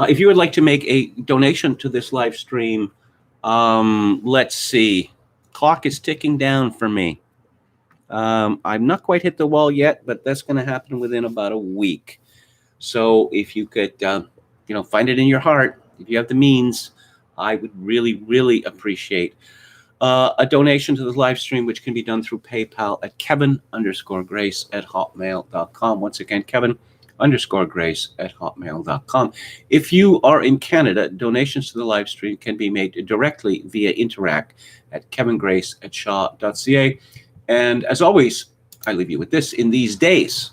If you would like to make a donation to this live stream, let's see. Clock is ticking down for me. I've not quite hit the wall yet, but that's going to happen within about a week. So if you could, you know, find it in your heart, if you have the means, I would really, really appreciate a donation to the live stream, which can be done through PayPal at kevin_grace@hotmail.com. Once again, kevin_grace@hotmail.com. If you are in Canada, donations to the live stream can be made directly via Interac at kevingrace@shaw.ca. And as always, I leave you with this: in these days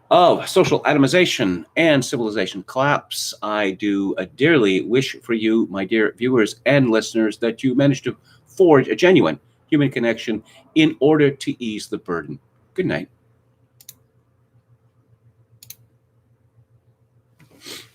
of social atomization and civilization collapse, I do dearly wish for you, my dear viewers and listeners, that you manage to forge a genuine human connection in order to ease the burden. Good night.